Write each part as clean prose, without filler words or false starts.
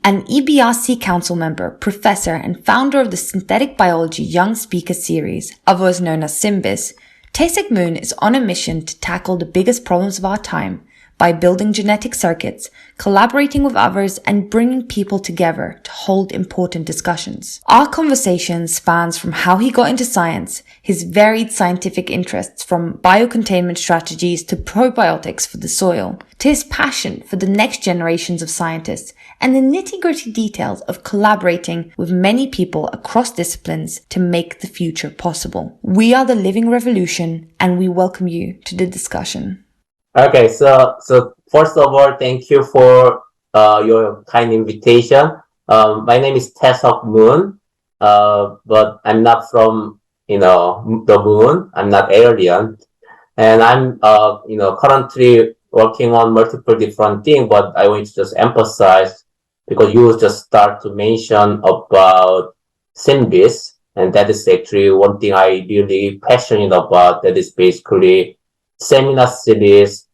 An EBRC council member, professor, and founder of the Synthetic Biology Young Speaker Series, otherwise known as SynBYSS, Tae Seok Moon is on a mission to tackle the biggest problems of our time by building genetic circuits, collaborating with others, and bringing people together to hold important discussions. Our conversation spans from how he got into science, his varied scientific interests from biocontainment strategies to probiotics for the soil, to his passion for the next generations of scientists, and the nitty-gritty details of collaborating with many people across disciplines to make the future possible. We are the living revolution, and we welcome you to the discussion. Okay, so first of all, thank you for your kind invitation. My name is Tae Seok Moon, but I'm not from the moon. I'm not alien, and I'm currently working on multiple different things. But I want to just emphasize because you just start to mention about SynBYSS, and that is actually one thing I really passionate about. That is basically seminar series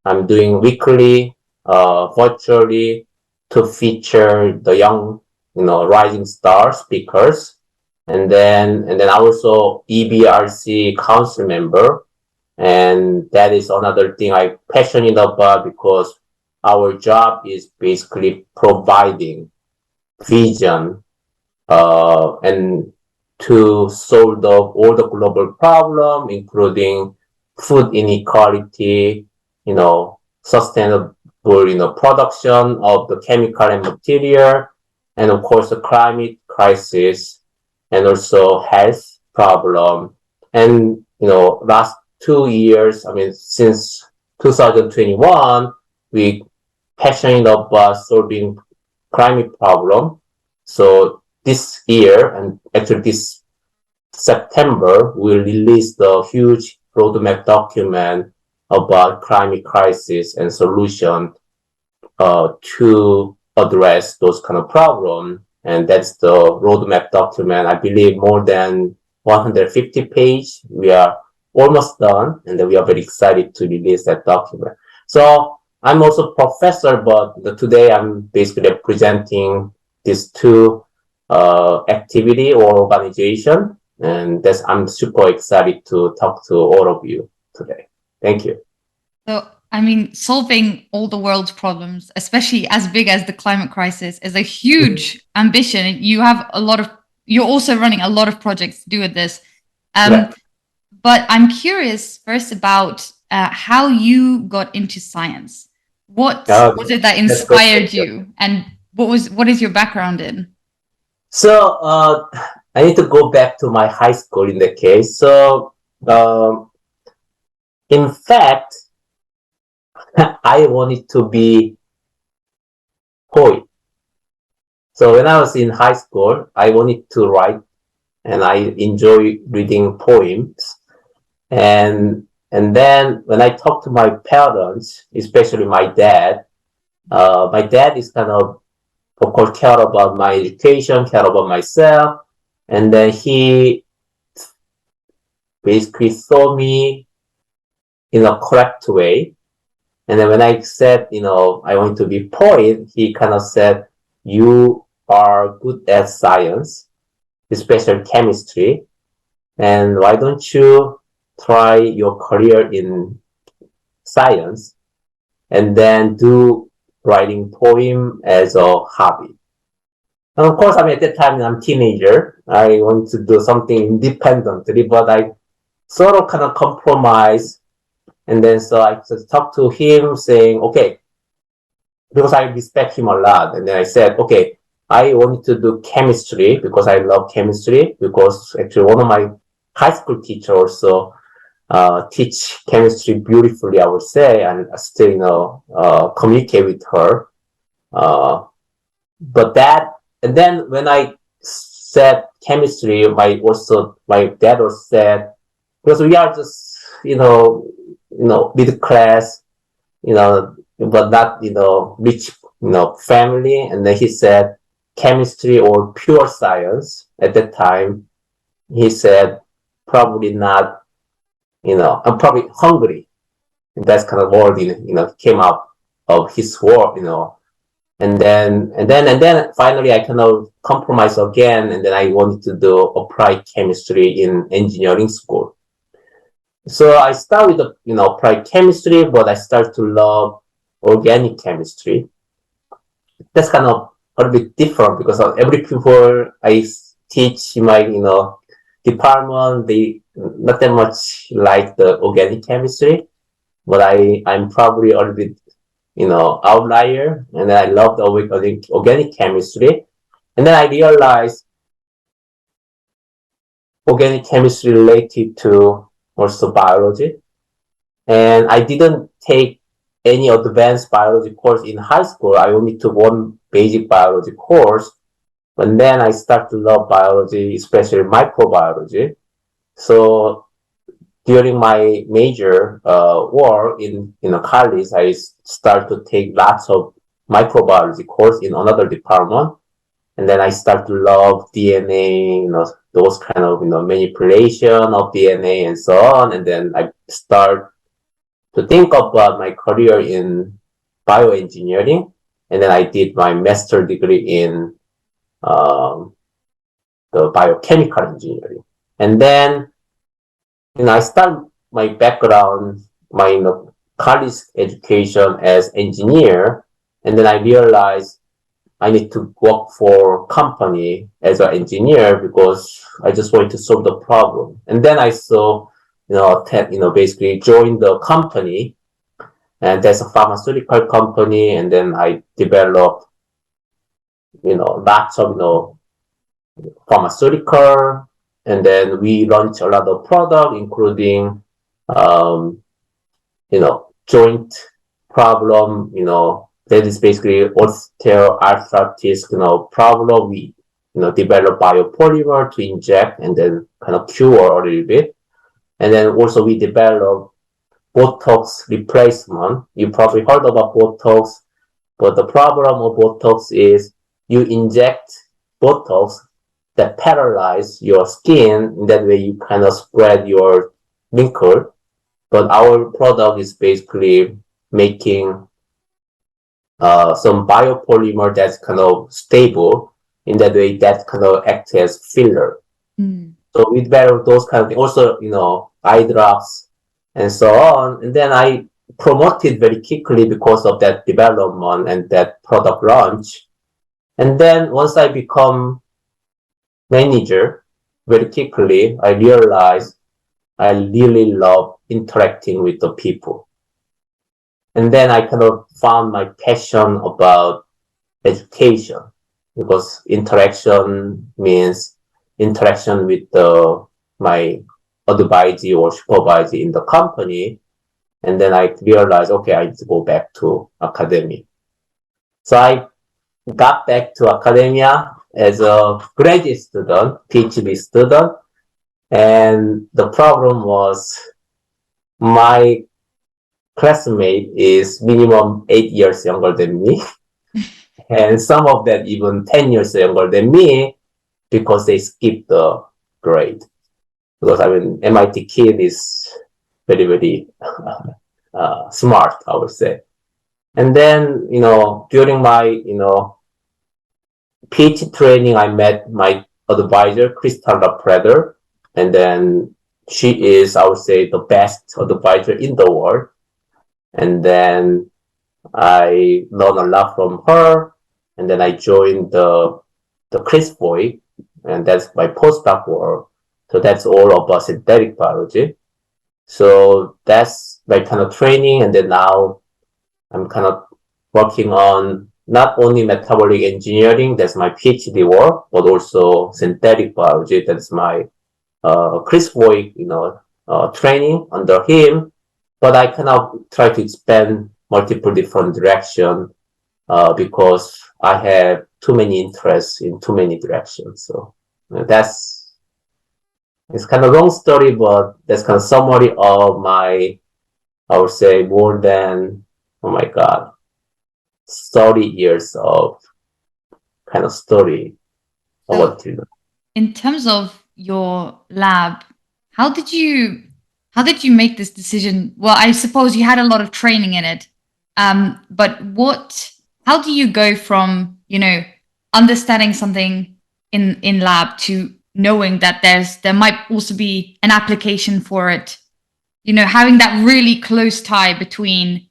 I'm doing weekly, virtually to feature the young, rising star speakers. And then also EBRC council member. And that is another thing I'm passionate about because our job is basically providing vision, and to solve all the global problem, including food inequality, sustainable, production of the chemical and material, and of course the climate crisis, and also health problem. And, last 2 years, since 2021, we passionate about solving climate problem. So this year, and actually this September, we'll release the huge roadmap document about climate crisis and solution to address those kind of problems. And that's the roadmap document. I believe more than 150 pages. We are almost done, and we are very excited to release that document. So I'm also a professor, but today I'm basically presenting these two activity or organization, and I'm super excited to talk to all of you today. Thank you. So, solving all the world's problems, especially as big as the climate crisis, is a huge ambition. You're also running a lot of projects to do with this. Right. But I'm curious first about how you got into science. What was it that inspired you, and what is your background in? So I need to go back to my high school in that case. So in fact, I wanted to be poet. So when I was in high school, I wanted to write, and I enjoy reading poems. And then when I talked to my parents, especially my dad is kind of course, care about my education, care about myself. And then he basically saw me in a correct way. And then when I said, I want to be poet, he kind of said, you are good at science, especially chemistry. And why don't you try your career in science and then do writing poem as a hobby? And of course, at that time, I'm a teenager. I want to do something independently, but I sort of kind of compromise. And then so I just talked to him saying, okay, because I respect him a lot. And then I said, okay, I wanted to do chemistry because I love chemistry, because actually one of my high school teachers also teach chemistry beautifully, I would say, and I still, communicate with her. And then when I said chemistry, my dad also said, because we are just, middle class, but not, rich, family. And then he said chemistry or pure science. At that time, he said, probably not, I'm probably hungry. And that's kind of word, came out of his word, And then finally I kind of compromised again, and then I wanted to do applied chemistry in engineering school. So I start with the applied chemistry, but I start to love organic chemistry. That's kind of a bit different because every people I teach in my department, they not that much like the organic chemistry, but I'm probably a little bit outlier, and then I love the organic chemistry. And then I realized organic chemistry related to also biology. And I didn't take any advanced biology course in high school. I only took one basic biology course. But then I start to love biology, especially microbiology. So during my major work in college, I start to take lots of microbiology course in another department. And then I start to love DNA, those kind of manipulation of DNA and so on. And then I start to think about my career in bioengineering. And then I did my master's degree in the biochemical engineering. And then I start my background, my college education as engineer, and then I realized I need to work for company as an engineer because I just want to solve the problem. And then I saw, basically join the company, and there's a pharmaceutical company, and then I developed, lots of, pharmaceutical, and then we launched a lot of product, including, joint problem, that is basically osteoarthritis, problem. We, develop biopolymer to inject and then kind of cure a little bit. And then also we develop Botox replacement. You probably heard about Botox, but the problem of Botox is you inject Botox that paralyze your skin. In that way, you kind of spread your wrinkle. But our product is basically making some biopolymer that's kind of stable. In that way, that kind of acts as filler. So we develop those kind of things. Also, eye drops and so on. And then I promoted very quickly because of that development and that product launch. And then once I become manager, very quickly, I realized I really love interacting with the people. And then I kind of found my passion about education, because interaction means interaction with my advisor or supervisor in the company. And then I realized, okay, I need to go back to academia. So I got back to academia as a graduate student, PhD student. And the problem was my classmate is minimum 8 years younger than me. And some of them even 10 years younger than me because they skipped the grade. Because MIT kid is very, very smart, I would say. And then, during my, PhD training, I met my advisor, Kristalla. And then she is, I would say, the best advisor in the world. And then I learned a lot from her. And then I joined the CRISPR, and that's my postdoc work. So that's all about synthetic biology. So that's my kind of training. And then now I'm kind of working on not only metabolic engineering, that's my PhD work, but also synthetic biology. That's my CRISPR, training under him. But I kind of try to expand multiple different directions because I have too many interests in too many directions. So it's kind of a long story, but that's kind of summary of my, I would say, more than, 30 years of kind of story. So in terms of your lab, how did you make this decision? Well, I suppose you had a lot of training in it, but what how do you go from, understanding something in lab to knowing that there might also be an application for it, having that really close tie between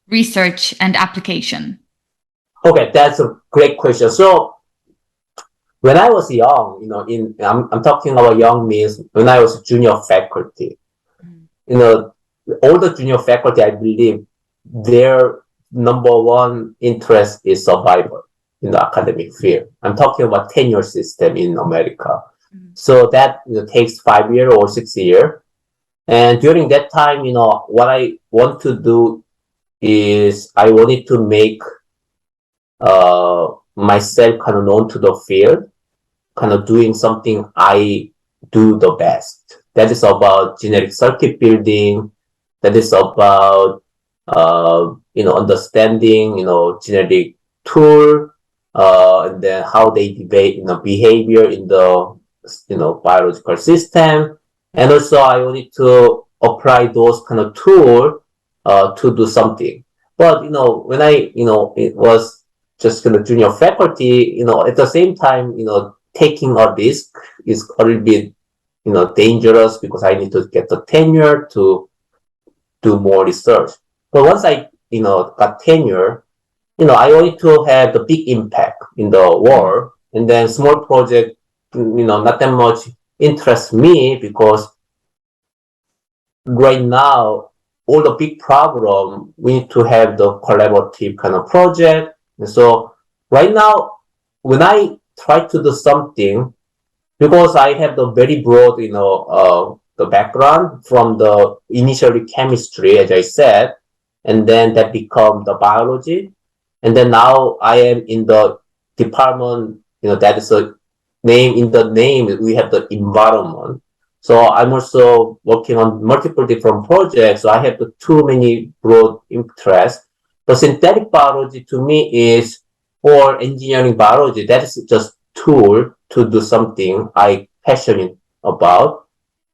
research and application? Okay, that's a great question. So when I was young, I'm talking about young means when I was junior faculty, all the junior faculty, I believe their number one interest is survival in the academic field. I'm talking about tenure system in America. So that takes 5 years or 6 years. And during that time, what I want to do is I wanted to make myself kind of known to the field, kind of doing something I do the best. That is about genetic circuit building. That is about understanding genetic tool, and then how they debate behavior in the biological system. And also I wanted to apply those kind of tool to do something. But when I it was just kind of junior faculty, at the same time, taking a risk is a little bit dangerous because I need to get the tenure to do more research. But once I got tenure, I wanted to have the big impact in the world, and then small project not that much interests me because right now all the big problem we need to have the collaborative kind of project. And so right now when I try to do something, because I have the very broad the background from the initially chemistry, as I said, and then that become the biology, and then now I am in the department that is a name in the name, we have the environment. So I'm also working on multiple different projects. So I have too many broad interests. But synthetic biology to me is, or engineering biology, that is just tool to do something I passionate about.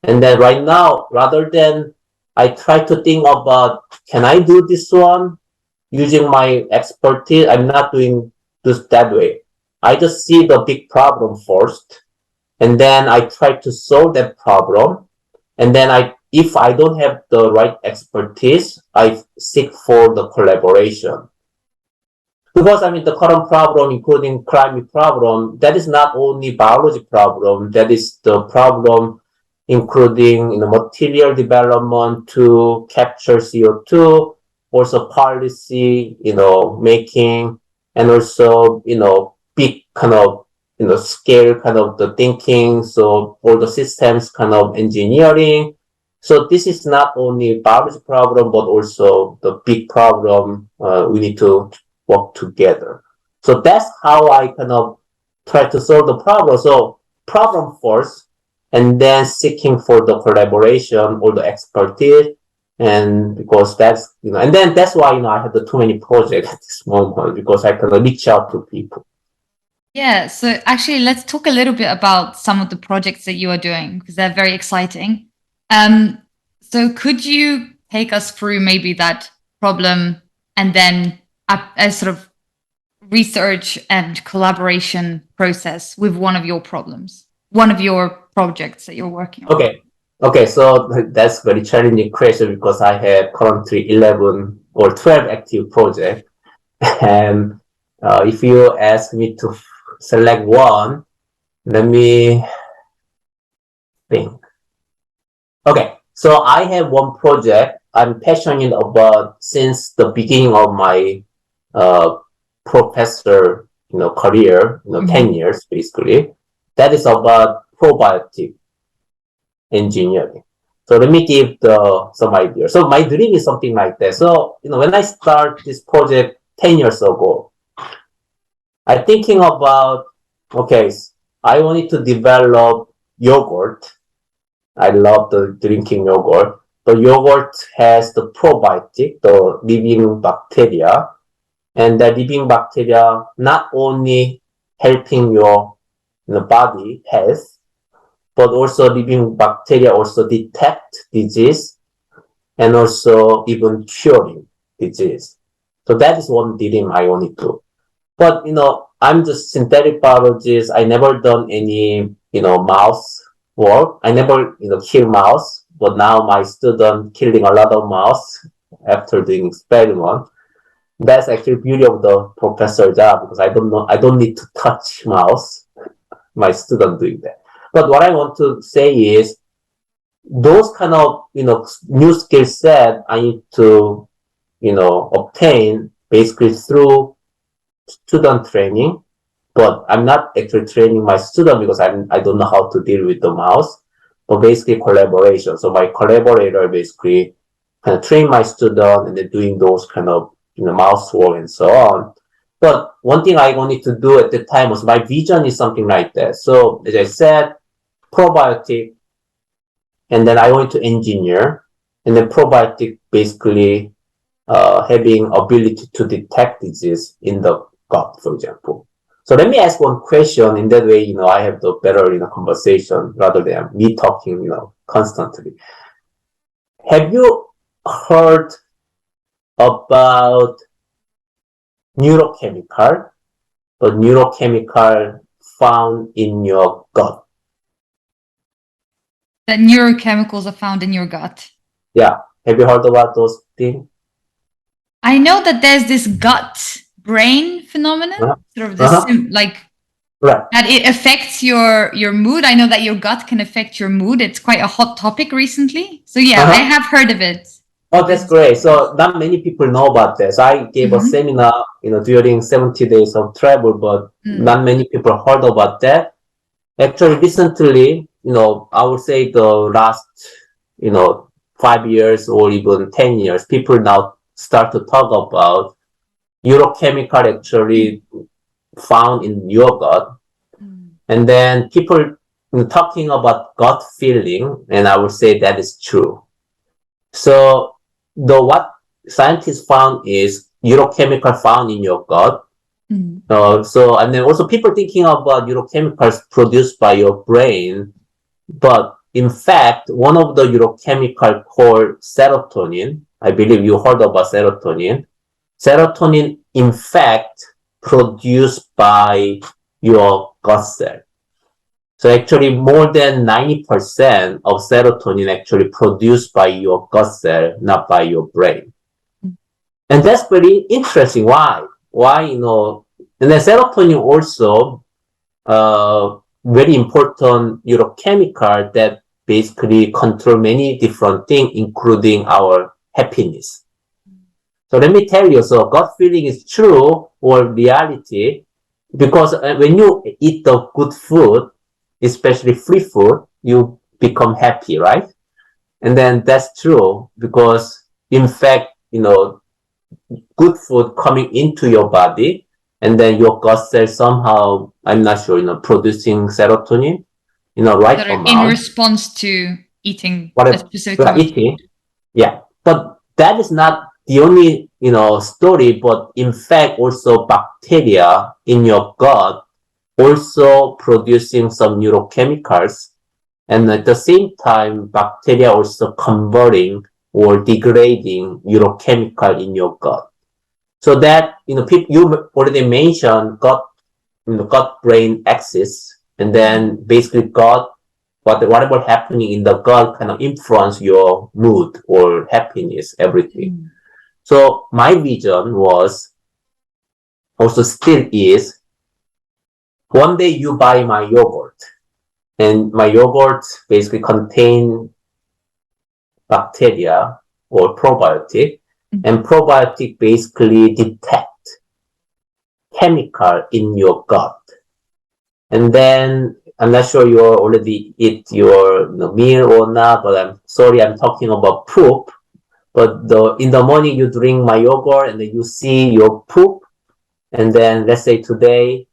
And then right now, rather than I try to think about, can I do this one using my expertise? I'm not doing this that way. I just see the big problem first, and then I try to solve that problem. And then if I don't have the right expertise, I seek for the collaboration. Because the current problem, including climate problem, that is not only biology problem, that is the problem including material development to capture CO2, also policy, making, and also, big kind of, scale kind of the thinking. So all the systems kind of engineering. So this is not only biology problem, but also the big problem we need to work together. So that's how I kind of try to solve the problem. So problem first, and then seeking for the collaboration or the expertise. And because that's, and then that's why, I have too many projects at this moment, because I can reach out to people. Yeah, so actually, let's talk a little bit about some of the projects that you are doing, because they're very exciting. So could you take us through maybe that problem and then a sort of research and collaboration process with one of your projects that you're working on? Okay, so that's very challenging question because I have currently 11 or 12 active projects. And if you ask me to select one, let me think. Okay, so I have one project I'm passionate about since the beginning of my professor career, 10 years basically. That is about probiotic engineering. So let me give some idea. So my dream is something like that. So when I start this project 10 years ago, I'm thinking about, okay, I wanted to develop yogurt. I love the drinking yogurt. The yogurt has the probiotic, the living bacteria, and the living bacteria not only helping your body health, but also living bacteria also detect disease and also even curing disease. So that is one dilemma I wanted to. But, I'm just synthetic biologist. I never done any, mouse work. I never, kill mouse, but now my student killing a lot of mouse after doing experiment. That's actually beauty of the professor job because I don't need to touch mouse. My student doing that. But what I want to say is those kind of, new skill set I need to, obtain basically through student training, but I'm not actually training my student because I don't know how to deal with the mouse, but basically collaboration. So my collaborator basically kind of train my student and then doing those kind of, mouse work and so on. But one thing I wanted to do at the time was my vision is something like that. So as I said, probiotic, and then I wanted to engineer, and then probiotic basically having ability to detect disease in the gut, for example. So let me ask one question. In that way, I have the better, conversation rather than me talking, constantly. Have you heard about neurochemical found in your gut? That neurochemicals are found in your gut. Yeah. Have you heard about those things? I know that there's this gut-brain phenomenon, sort of this right. that it affects your mood. I know that your gut can affect your mood. It's quite a hot topic recently. So yeah, I have heard of it. Oh, that's great. So not many people know about this. I gave a seminar, during 70 days of travel, but not many people heard about that. Actually, recently, I would say the last, 5 years or even 10 years, people now start to talk about neurochemical actually found in your gut. And then people talking about gut feeling, and I would say that is true. So what scientists found is neurochemical found in your gut. And then also people thinking about neurochemicals produced by your brain, but in fact, one of the neurochemical called serotonin, I believe you heard about serotonin. Serotonin, in fact, produced by your gut cell. So actually more than 90% of serotonin actually produced by your gut cell, not by your brain. And that's very interesting. Why? And then serotonin also, very important neurochemical that basically control many different things, including our happiness. So let me tell you, so gut feeling is true or reality, because when you eat the good food, especially free food, you become happy, right? And then that's true because in fact, good food coming into your body, and then your gut cells somehow, I'm not sure, producing serotonin, right amount. In response to eating a specific food. Eating. Yeah. But that is not the only, story, but in fact, also bacteria in your gut also producing some neurochemicals. And at the same time, bacteria also converting or degrading neurochemical in your gut. So that, you already mentioned gut-brain axis, and then basically gut, whatever happening in the gut kind of influence your mood or happiness, everything. So my vision was, also still is, one day you buy my yogurt, and my yogurt basically contain bacteria or probiotic, and probiotic basically detect chemical in your gut. And then I'm not sure you already eat your meal or not, but I'm sorry, I'm talking about poop. But in the morning you drink my yogurt and then you see your poop, and then let's say today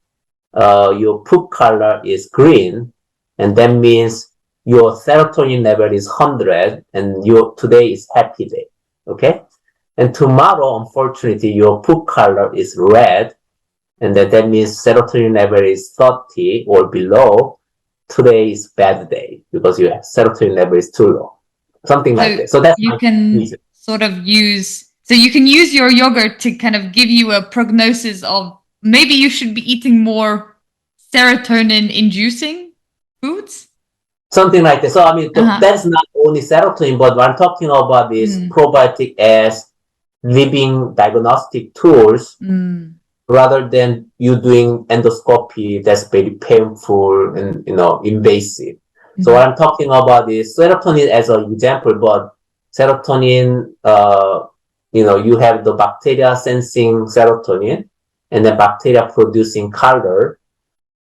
your poop color is green, and that means your serotonin level is 100 and today is happy day. Okay? And tomorrow, unfortunately, your poop color is red, and that means serotonin level is 30 or below. Today is bad day because your serotonin level is too low. Something like that. So that's you can sort of use So you can use your yogurt to kind of give you a prognosis of maybe you should be eating more serotonin-inducing foods? Something like that. So I mean, Uh-huh. that's not only serotonin, but what I'm talking about is probiotic as living diagnostic tools rather than you doing endoscopy that's very painful and invasive. So what I'm talking about is serotonin as an example, but serotonin, you have the bacteria sensing serotonin and then bacteria producing color.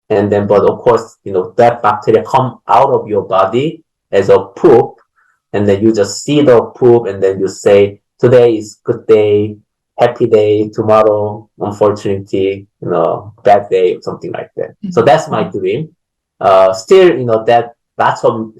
And then, but of course, that bacteria come out of your body as a poop, and then you just see the poop, and then you say, today is good day, happy day, tomorrow, unfortunately, bad day, something like that. So that's my dream. Still, that lots of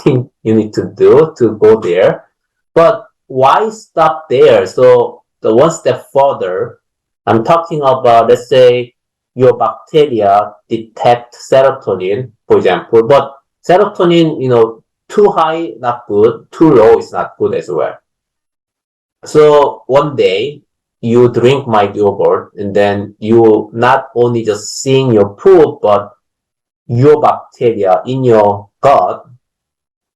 things you need to do to go there. But why stop there? So the one step further, I'm talking about, let's say, your bacteria detect serotonin, for example, but serotonin, too high, not good, too low is not good as well. So one day you drink my yogurt and then you not only just seeing your poop, but your bacteria in your gut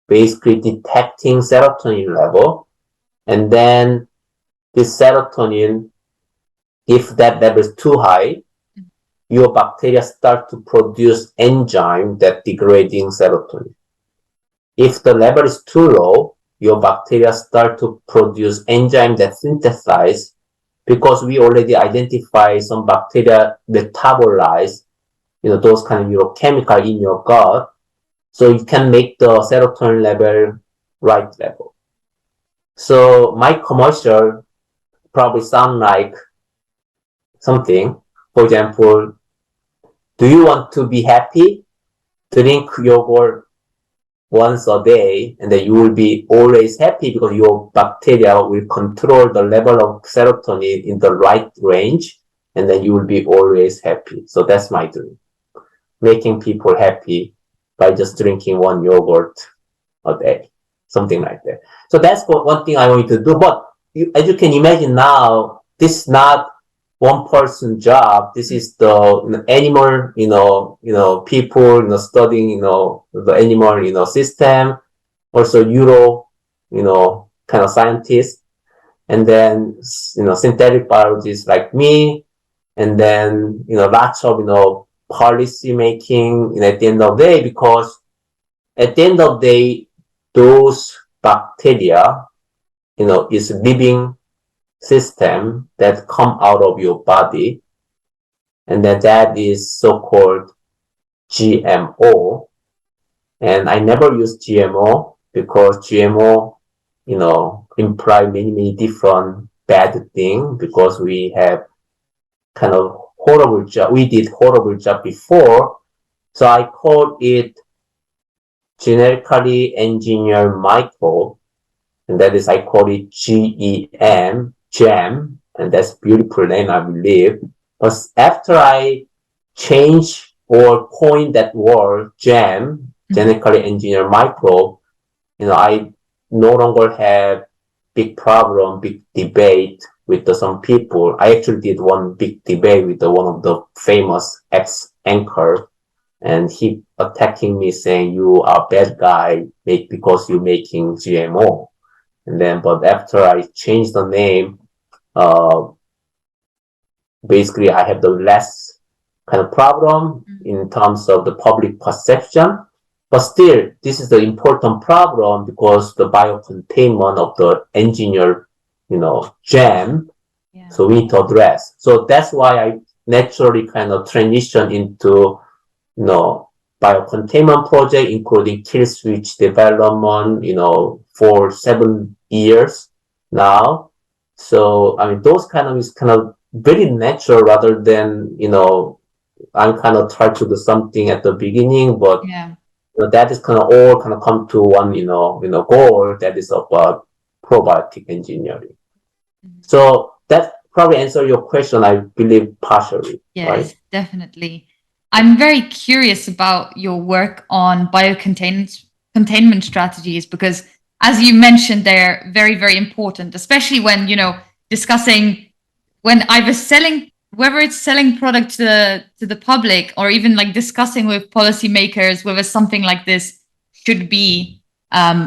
basically detecting serotonin level. And then this serotonin, if that level is too high, your bacteria start to produce enzyme that degrading serotonin. If the level is too low, your bacteria start to produce enzyme that synthesize, because we already identify some bacteria metabolize, those kind of neurochemical in your gut, so you can make the serotonin level right level. So my commercial probably sound like something. For example, do you want to be happy? Drink yogurt once a day, and then you will be always happy because your bacteria will control the level of serotonin in the right range, and then you will be always happy. So that's my dream. Making people happy by just drinking one yogurt a day, something like that. So that's one thing I want you to do. But as you can imagine now, this is not one person job. This is the animal, people, studying, the animal, system, also kind of scientists, and then, synthetic biologists like me, and then, lots of, policy making, at the end of the day, because at the end of the day, those bacteria, is living system that come out of your body, and then that is so-called GMO. And I never use GMO because GMO, imply many different bad things, because we have kind of horrible job. We did horrible job before, so I call it genetically engineered microbe, and that is, I call it GEM, and that's beautiful name, I believe. But after I change or coin that word, GEM, genetically engineered microbe, I no longer have big problem, big debate with some people. I actually did one big debate with one of the famous ex-anchor, and he attacking me saying, you are a bad guy because you're making GMO. And then, but after I changed the name, basically I have the less kind of problem in terms of the public perception. But still, this is the important problem because the biocontainment of the engineered, gem. Yeah. So we need to address. So that's why I naturally kind of transition into, biocontainment project, including kill switch development, for 7 years now. So, I mean, those kind of is kind of very natural rather than, I'm kind of trying to do something at the beginning, but yeah. That is kind of all kind of come to one, goal that is about probiotic engineering. So that probably answer your question, I believe, partially. Yes, right? Definitely. I'm very curious about your work on containment strategies, because as you mentioned, they're very, very important, especially when, discussing when either selling, whether it's selling product to the public, or even like discussing with policymakers whether something like this should be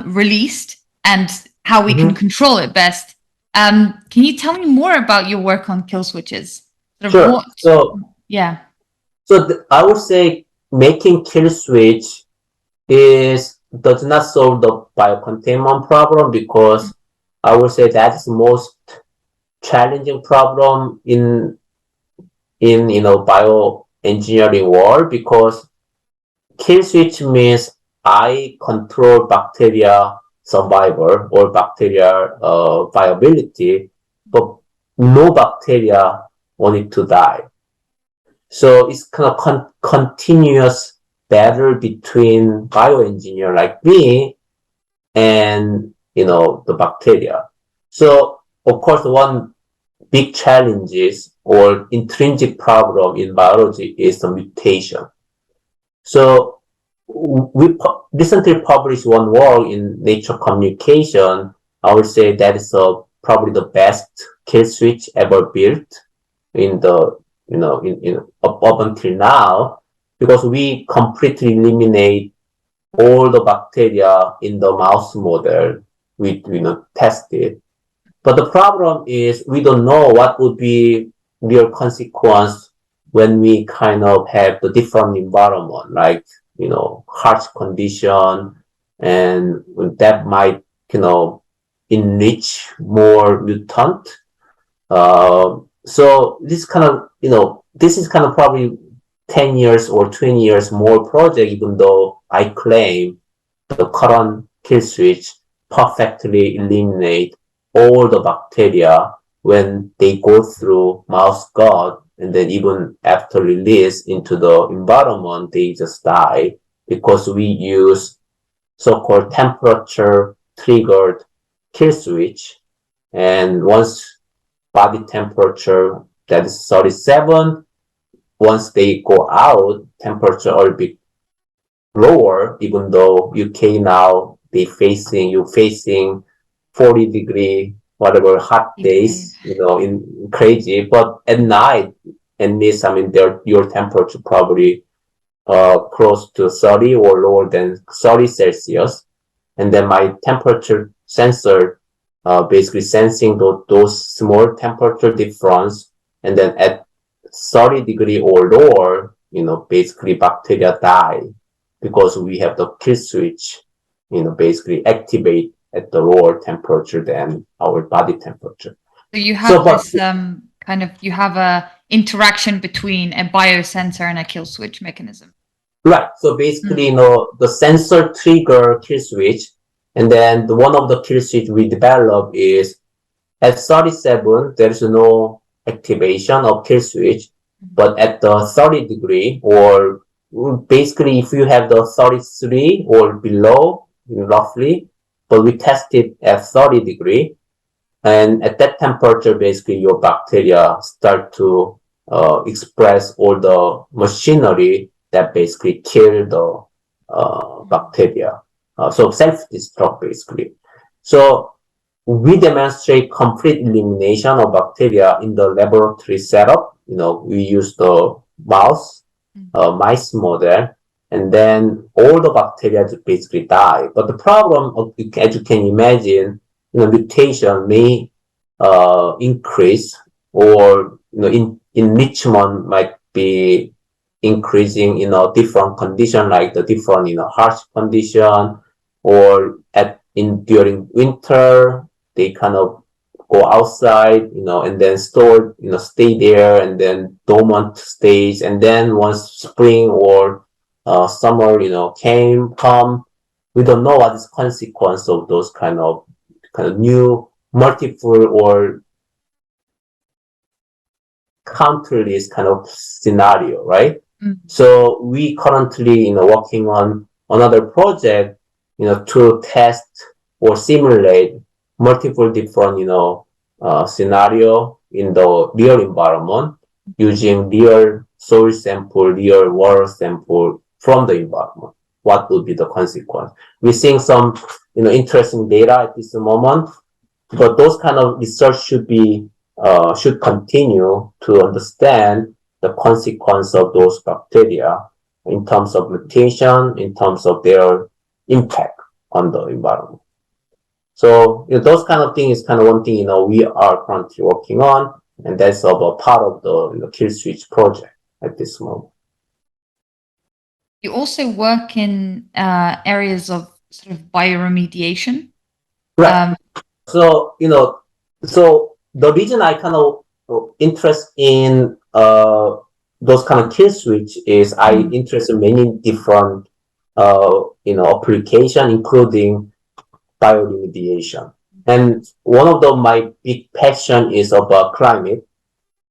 released and how we can control it best. Can you tell me more about your work on kill switches? Sure. Yeah. So I would say making kill switch does not solve the biocontainment problem, because I would say that is the most challenging problem in bioengineering world, because kill switch means I control bacteria survival or bacteria viability, but no bacteria wanted to die. So it's kind of continuous battle between bioengineer like me and the bacteria. So of course, one big challenge or intrinsic problem in biology is the mutation. So we recently published one work in Nature Communication. I would say that is probably the best kill switch ever built in the up until now, because we completely eliminate all the bacteria in the mouse model we tested. But the problem is we don't know what would be real consequence when we kind of have the different environment, like harsh condition, and that might enrich more mutant. So this kind of this is kind of probably 10 years or 20 years more project, even though I claim the current kill switch perfectly eliminate all the bacteria when they go through mouse gut, and then even after release into the environment, they just die, because we use so-called temperature triggered kill switch. And once body temperature, that is 37, once they go out, temperature will be lower, even though UK now you're facing 40-degree, whatever, hot days, in crazy. But at night, and this, your temperature probably close to 30 or lower than 30 Celsius. And then my temperature sensor basically sensing those small temperature difference. And then at 30-degree or lower, basically bacteria die, because we have the kill switch, basically activate at the lower temperature than our body temperature. So you have you have a interaction between a biosensor and a kill switch mechanism. Right. So basically, the sensor trigger kill switch, and then one of the kill switch we develop is at 37, there's no activation of kill switch, but at the 30-degree, or basically if you have the 33 or below, roughly, but we tested at 30-degree, and at that temperature, basically your bacteria start to express all the machinery that basically kill the bacteria. So self-destruct, basically. So we demonstrate complete elimination of bacteria in the laboratory setup. We use the mice model, and then all the bacteria basically die. But the problem, as you can imagine, mutation may increase, or enrichment might be increasing in a different condition, like the different harsh condition, or during winter they kind of go outside, and then store, stay there, and then dormant stage, and then once spring or summer, come, we don't know what is consequence of those kind of new multiple or countless kind of scenario, right? So we currently, working on another project, to test or simulate multiple different, scenario in the real environment, using real soil sample, real water sample from the environment. What would be the consequence? We're seeing some, interesting data at this moment. but those kind of research should continue to understand the consequence of those bacteria in terms of mutation, in terms of their impact on the environment. So those kind of things is kind of one thing we are currently working on, and that's about part of the kill switch project at this moment. You also work in areas of sort of bioremediation. Right. So so the reason I kind of interest in those kind of kill switch is I interest in many different application, including bioremediation. And one of my big passion is about climate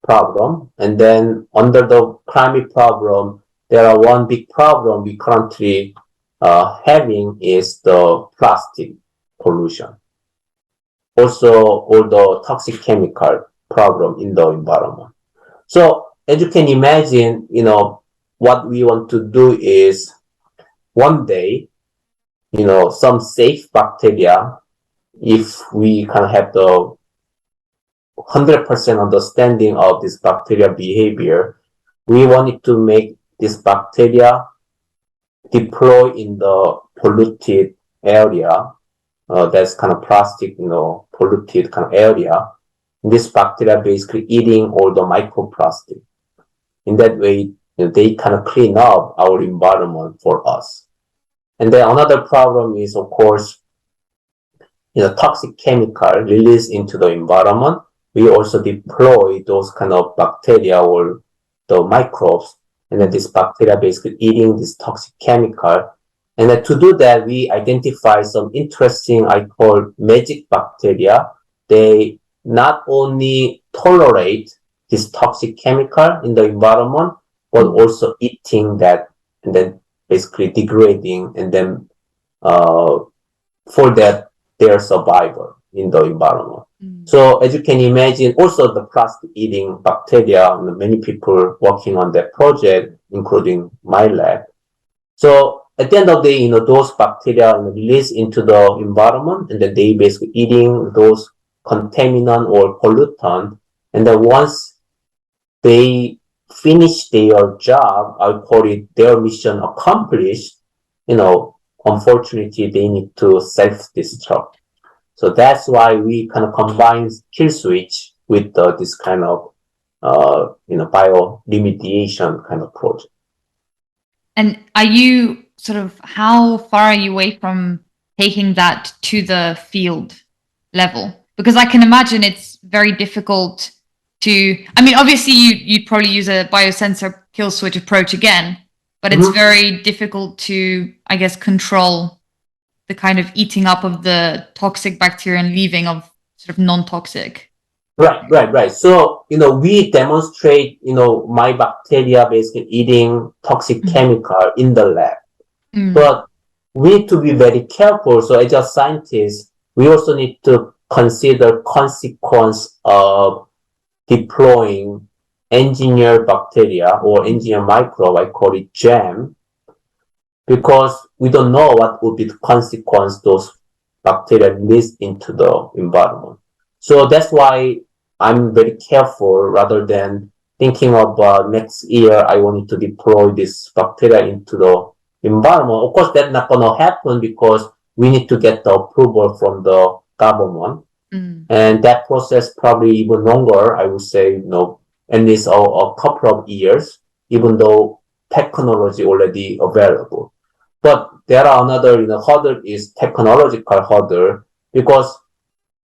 problem. And then under the climate problem, there are one big problem we currently having is the plastic pollution. Also, all the toxic chemical problem in the environment. So as you can imagine, what we want to do is one day, some safe bacteria, if we kind of have the 100% understanding of this bacteria behavior, we wanted to make this bacteria deploy in the polluted area, that's kind of plastic, polluted kind of area. This bacteria basically eating all the microplastic. In that way, they kind of clean up our environment for us. And then another problem is, of course, toxic chemical released into the environment. We also deploy those kind of bacteria or the microbes, and then this bacteria basically eating this toxic chemical. And then to do that, we identify some interesting, I call magic bacteria. They not only tolerate this toxic chemical in the environment, but also eating that and then basically degrading and then for that their survival in the environment. So as you can imagine, also the plastic eating bacteria, many people working on that project, including my lab. So at the end of the day, those bacteria release into the environment, and then they basically eating those contaminant or pollutant. And then once they finish their job, I call it their mission accomplished, unfortunately, they need to self-destruct. So that's why we kind of combine kill switch with this kind of, bioremediation kind of project. And are you how far are you away from taking that to the field level? Because I can imagine it's very difficult obviously you'd probably use a biosensor kill switch approach again, but it's very difficult to, I guess, control the kind of eating up of the toxic bacteria and leaving of sort of non-toxic. Right. So, we demonstrate, my bacteria basically eating toxic chemical in the lab. But we need to be very careful. So as a scientist, we also need to consider consequence of deploying engineered bacteria or engineered microbe, I call it GEM, because we don't know what would be the consequence those bacteria release into the environment. So that's why I'm very careful rather than thinking about next year I wanted to deploy this bacteria into the environment. Of course, that's not going to happen because we need to get the approval from the government. And that process probably even longer, I would say, at least a couple of years, even though technology already available. But there are another hurdle is technological hurdle, because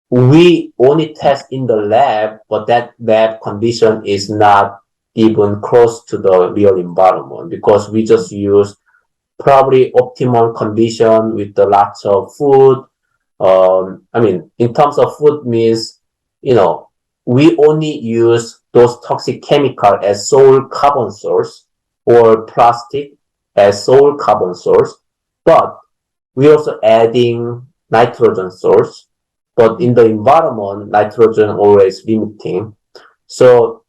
we only test in the lab, but that lab condition is not even close to the real environment, because we just use probably optimal condition with the lots of food. In terms of food means, we only use those toxic chemical as sole carbon source or plastic as sole carbon source, but we also adding nitrogen source. But in the environment, nitrogen always limiting. So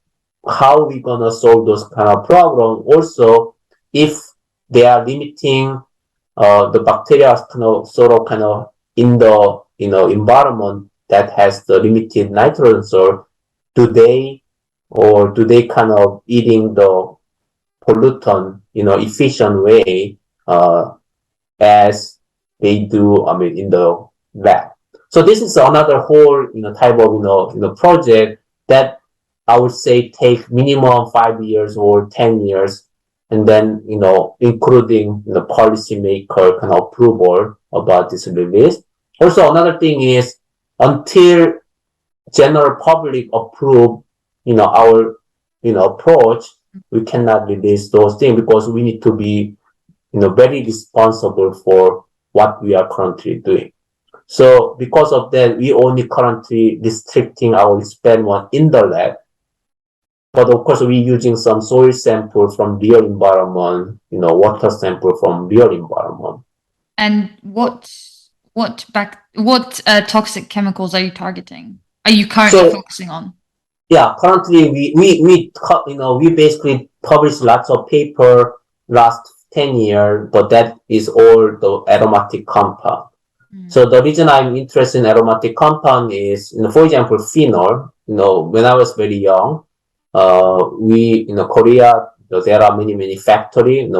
how we gonna solve those kind of problem? Also, if they are limiting the bacteria kind of in the environment, that has the limited nitrogen source, do they kind of eating the pollutant, efficient way, as they do, in the lab. So this is another whole, type of, project that I would say take minimum 5 years or 10 years, and then, including the policymaker kind of approval about this release. Also, another thing is until general public approve, our, approach, we cannot release those things because we need to be, very responsible for what we are currently doing. So because of that, we only currently restricting our experiment in the lab. But of course, we're using some soil sample from real environment, water sample from real environment. And what toxic chemicals are you targeting? Are you currently focusing on? Yeah, currently we basically published lots of paper last 10 years, but that is all the aromatic compound. So the reason I'm interested in aromatic compound is, for example, phenol. When I was very young, we, Korea, there are many factories,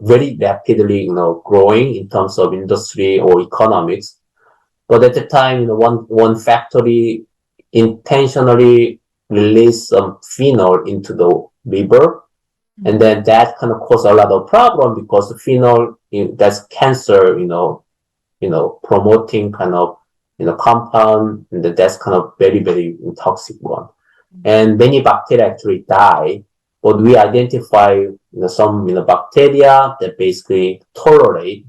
very rapidly, growing in terms of industry or economics. But at the time, one factory intentionally released some phenol into the river, and then that kind of caused a lot of problem because the phenol, that's cancer, promoting kind of, compound, and that's kind of very toxic one. And many bacteria actually die, but we identify, some, bacteria that basically tolerate,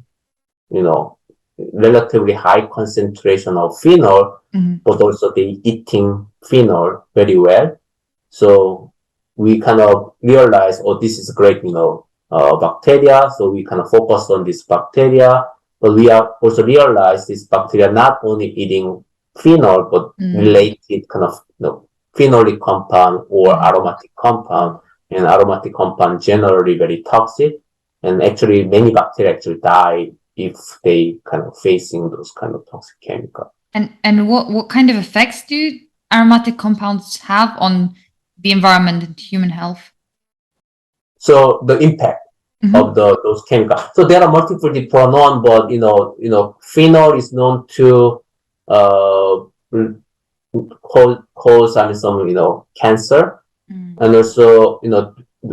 relatively high concentration of phenol, but also they eating phenol very well. So we kind of realize, oh, this is great, bacteria. So we kind of focus on this bacteria, but we are also realize this bacteria not only eating phenol, but related kind of, phenolic compound or aromatic compound, and aromatic compound generally very toxic. And actually many bacteria actually die if they kind of facing those kind of toxic chemicals. And what kind of effects do aromatic compounds have on the environment and human health? So the impact of those chemicals. So there are multiple different ones, but phenol is known to cause some cancer, and also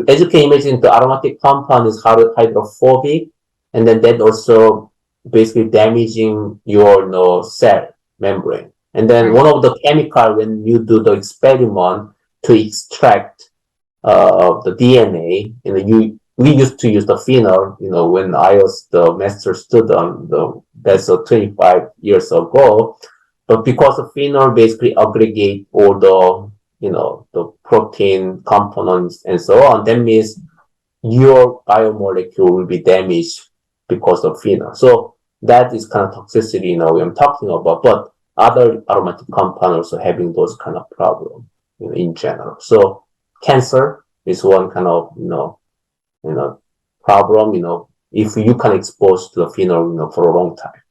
as you can imagine, the aromatic compound is hydrophobic, and then that also basically damaging your cell membrane. And then one of the chemical, when you do the experiment to extract the DNA, we used to use the phenol, when I was the master student, that's 25 years ago. But because the phenol basically aggregate all the, the protein components and so on, that means your biomolecule will be damaged because of phenol. So that is kind of toxicity, I'm talking about. But other aromatic compounds also having those kind of problems, in general. So cancer is one kind of, problem, if you can expose to the phenol, for a long time.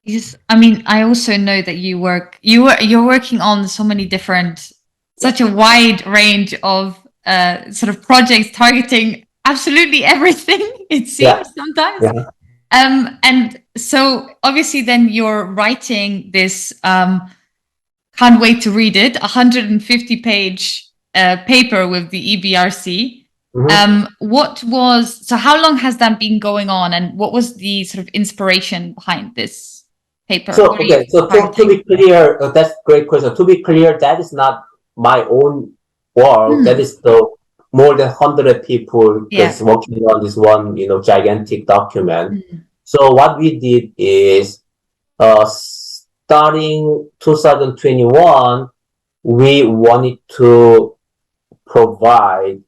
Yes, I mean, I also know that you're working on so many different, such a wide range of sort of projects targeting absolutely everything, it seems sometimes. Yeah. And so obviously then you're writing this, can't wait to read it, 150-page paper with the EBRC. So how long has that been going on, and what was the sort of inspiration behind this paper? So, okay, so to be clear, that's a great question. To be clear, that is not my own work. That is the more than 100 people that's working on this one, gigantic document. So what we did is, starting 2021, we wanted to provide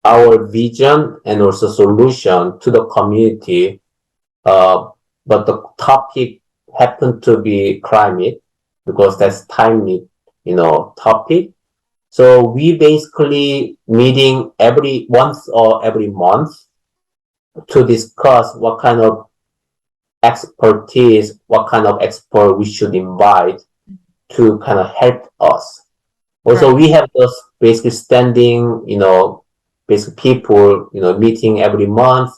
our vision and also solution to the community. But the topic happened to be climate, because that's timely, topic. So we basically meeting once or every month to discuss what kind of expertise, what kind of expert we should invite to kind of help us. Also, Right. we have those basically standing, basically people, meeting every month,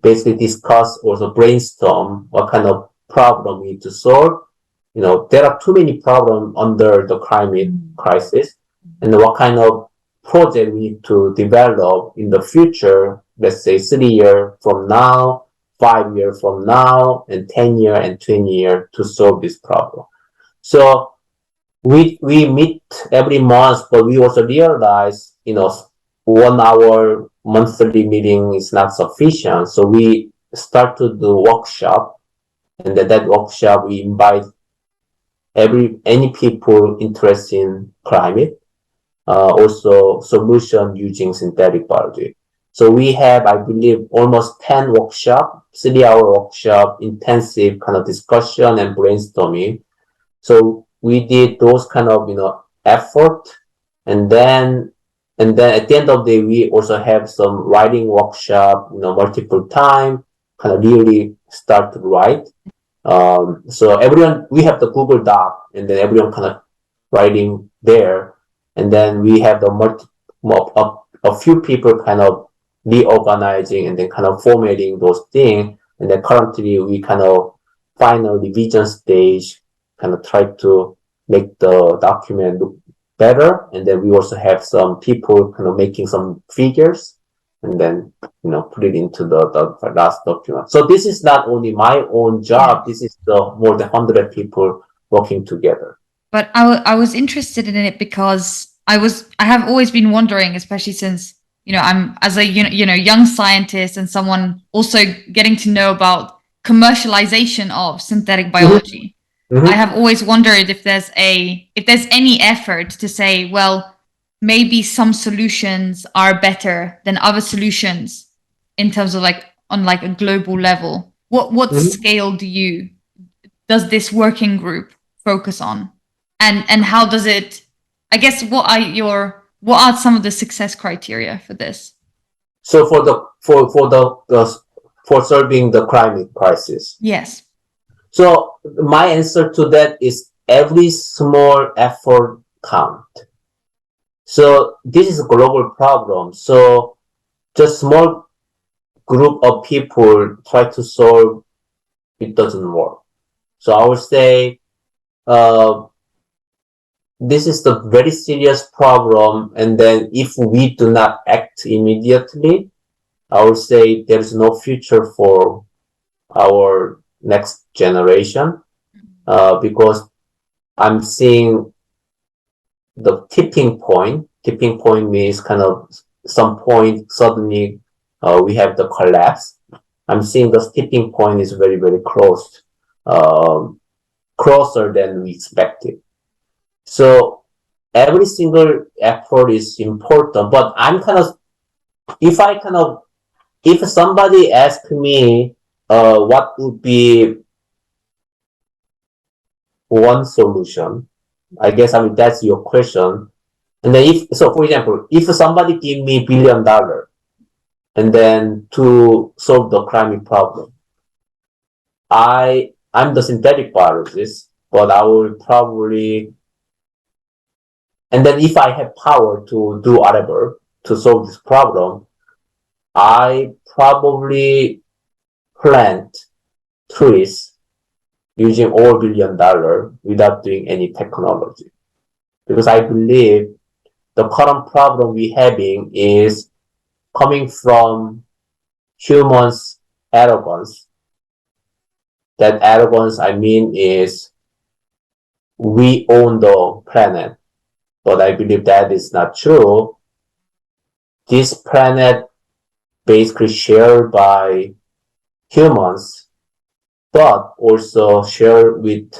basically discuss, also brainstorm what kind of problem we need to solve. There are too many problems under the climate crisis, and what kind of project we need to develop in the future, let's say 3 years from now, 5 years from now, and 10 years and 20 years to solve this problem. So we meet every month, but we also realize, 1 hour monthly meeting is not sufficient. So we start to do workshop, and that workshop we invite any people interested in climate, also solution using synthetic biology. So we have, I believe, almost 10 workshop, 3-hour workshop, intensive kind of discussion and brainstorming. So we did those kind of, effort. And then at the end of the day, we also have some writing workshop, multiple time, kind of really start to write. So everyone, we have the Google Doc, and then everyone kind of writing there. And then we have a few people kind of reorganizing and then kind of formatting those things. And then currently we kind of final revision stage, kind of try to make the document look better. And then we also have some people kind of making some figures and then, put it into the last document. So this is not only my own job, this is the more than 100 people working together. But I was interested in it because I have always been wondering, especially since, I'm as a, young scientist and someone also getting to know about commercialization of synthetic biology. Mm-hmm. I have always wondered if there's any effort to say, well, maybe some solutions are better than other solutions in terms of on a global level. What scale does this working group focus on? And how does it, I guess, what are some of the success criteria for this? So for solving the climate crisis. Yes. So my answer to that is every small effort count. So this is a global problem. So just small group of people try to solve, it doesn't work. So I would say, this is the very serious problem. And then if we do not act immediately, I would say there's no future for our next generation, because I'm seeing the tipping point. Tipping point means kind of some point suddenly we have the collapse. I'm seeing the tipping point is very, very close, closer than we expected. So every single effort is important, but if somebody asks me, what would be one solution, I guess, that's your question. And then for example, if somebody give me $1 billion and then to solve the climate problem, I'm the synthetic biologist, but I will probably, and then if I have power to do whatever to solve this problem, I probably plant trees using all $1 billion without doing any technology. Because I believe the current problem we're having is coming from humans' arrogance. That arrogance, I mean, is we own the planet. But I believe that is not true. This planet basically shared by humans, but also shared with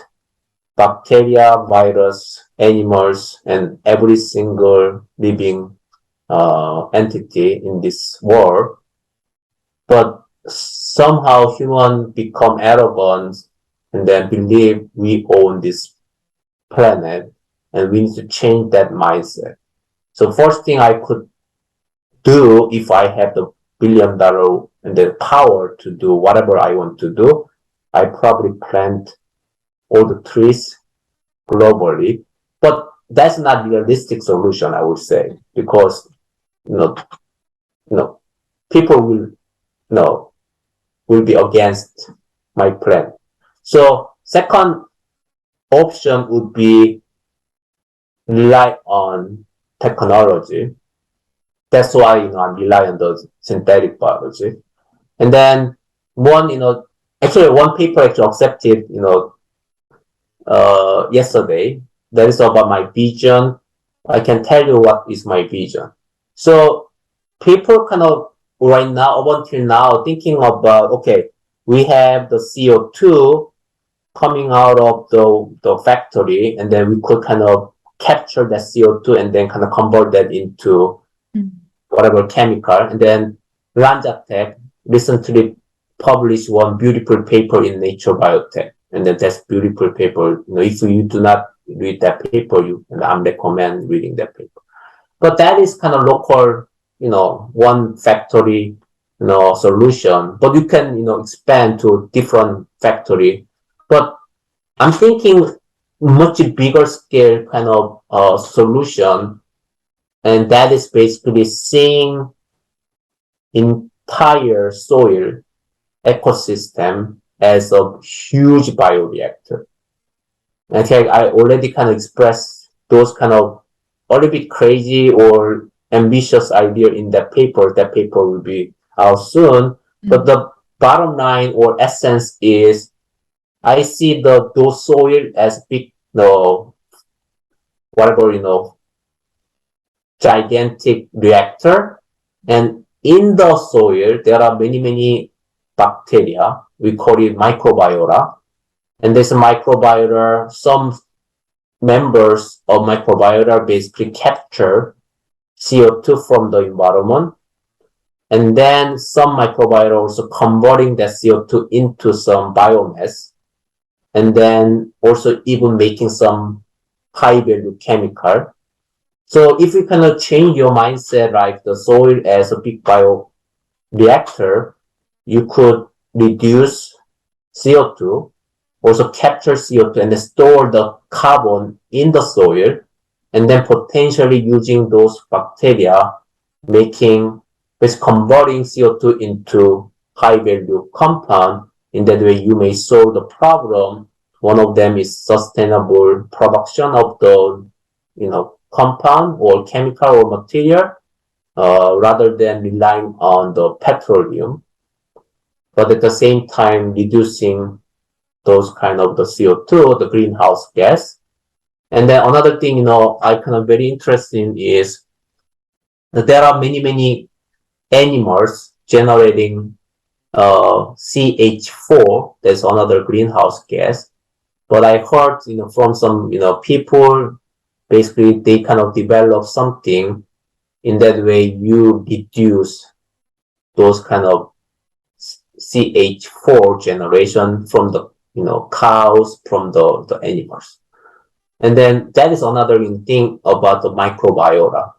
bacteria, virus, animals, and every single living entity in this world. But somehow humans become arrogant and then believe we own this planet, and we need to change that mindset. So first thing I could do if I have the $1 billion and the power to do whatever I want to do, I probably plant all the trees globally. But that's not a realistic solution, I would say, because people will be against my plan. So second option would be rely on technology. That's why I'm relying on the synthetic biology. And then one paper actually accepted yesterday. That is about my vision. I can tell you what is my vision. So people kind of right now, up until now, thinking about, okay, we have the CO2 coming out of the factory, and then we could kind of capture that CO2 and then kind of convert that into whatever chemical. And then Ranjatech recently published one beautiful paper in Nature Biotech. And then that's beautiful paper. If you do not read that paper, I'm recommend reading that paper. But that is kind of local, one factory, solution. But you can, expand to different factory. But I'm thinking much bigger scale kind of solution, and that is basically seeing entire soil ecosystem as a huge bioreactor. I think I already kind of expressed those kind of a little bit crazy or ambitious idea in that paper. That paper will be out soon. But the bottom line or essence is I see those soil as big, gigantic reactor. And in the soil, there are many, many bacteria. We call it microbiota. And this microbiota, some members of microbiota basically capture CO2 from the environment. And then some microbiota also converting that CO2 into some biomass. And then also even making some high value chemical. So if you kind of change your mindset, like the soil as a big bioreactor, you could reduce CO2, also capture CO2 and store the carbon in the soil, and then potentially using those bacteria, converting CO2 into high value compound. In that way, you may solve the problem. One of them is sustainable production of the, compound or chemical or material, rather than relying on the petroleum. But at the same time, reducing those kind of the CO2, the greenhouse gas. And then another thing, I kind of very interested in is that there are many, many animals generating CH4. That's another greenhouse gas. But I heard, from some, people, basically they kind of develop something in that way you reduce those kind of CH4 generation from the, cows, from the animals. And then that is another thing about the microbiota.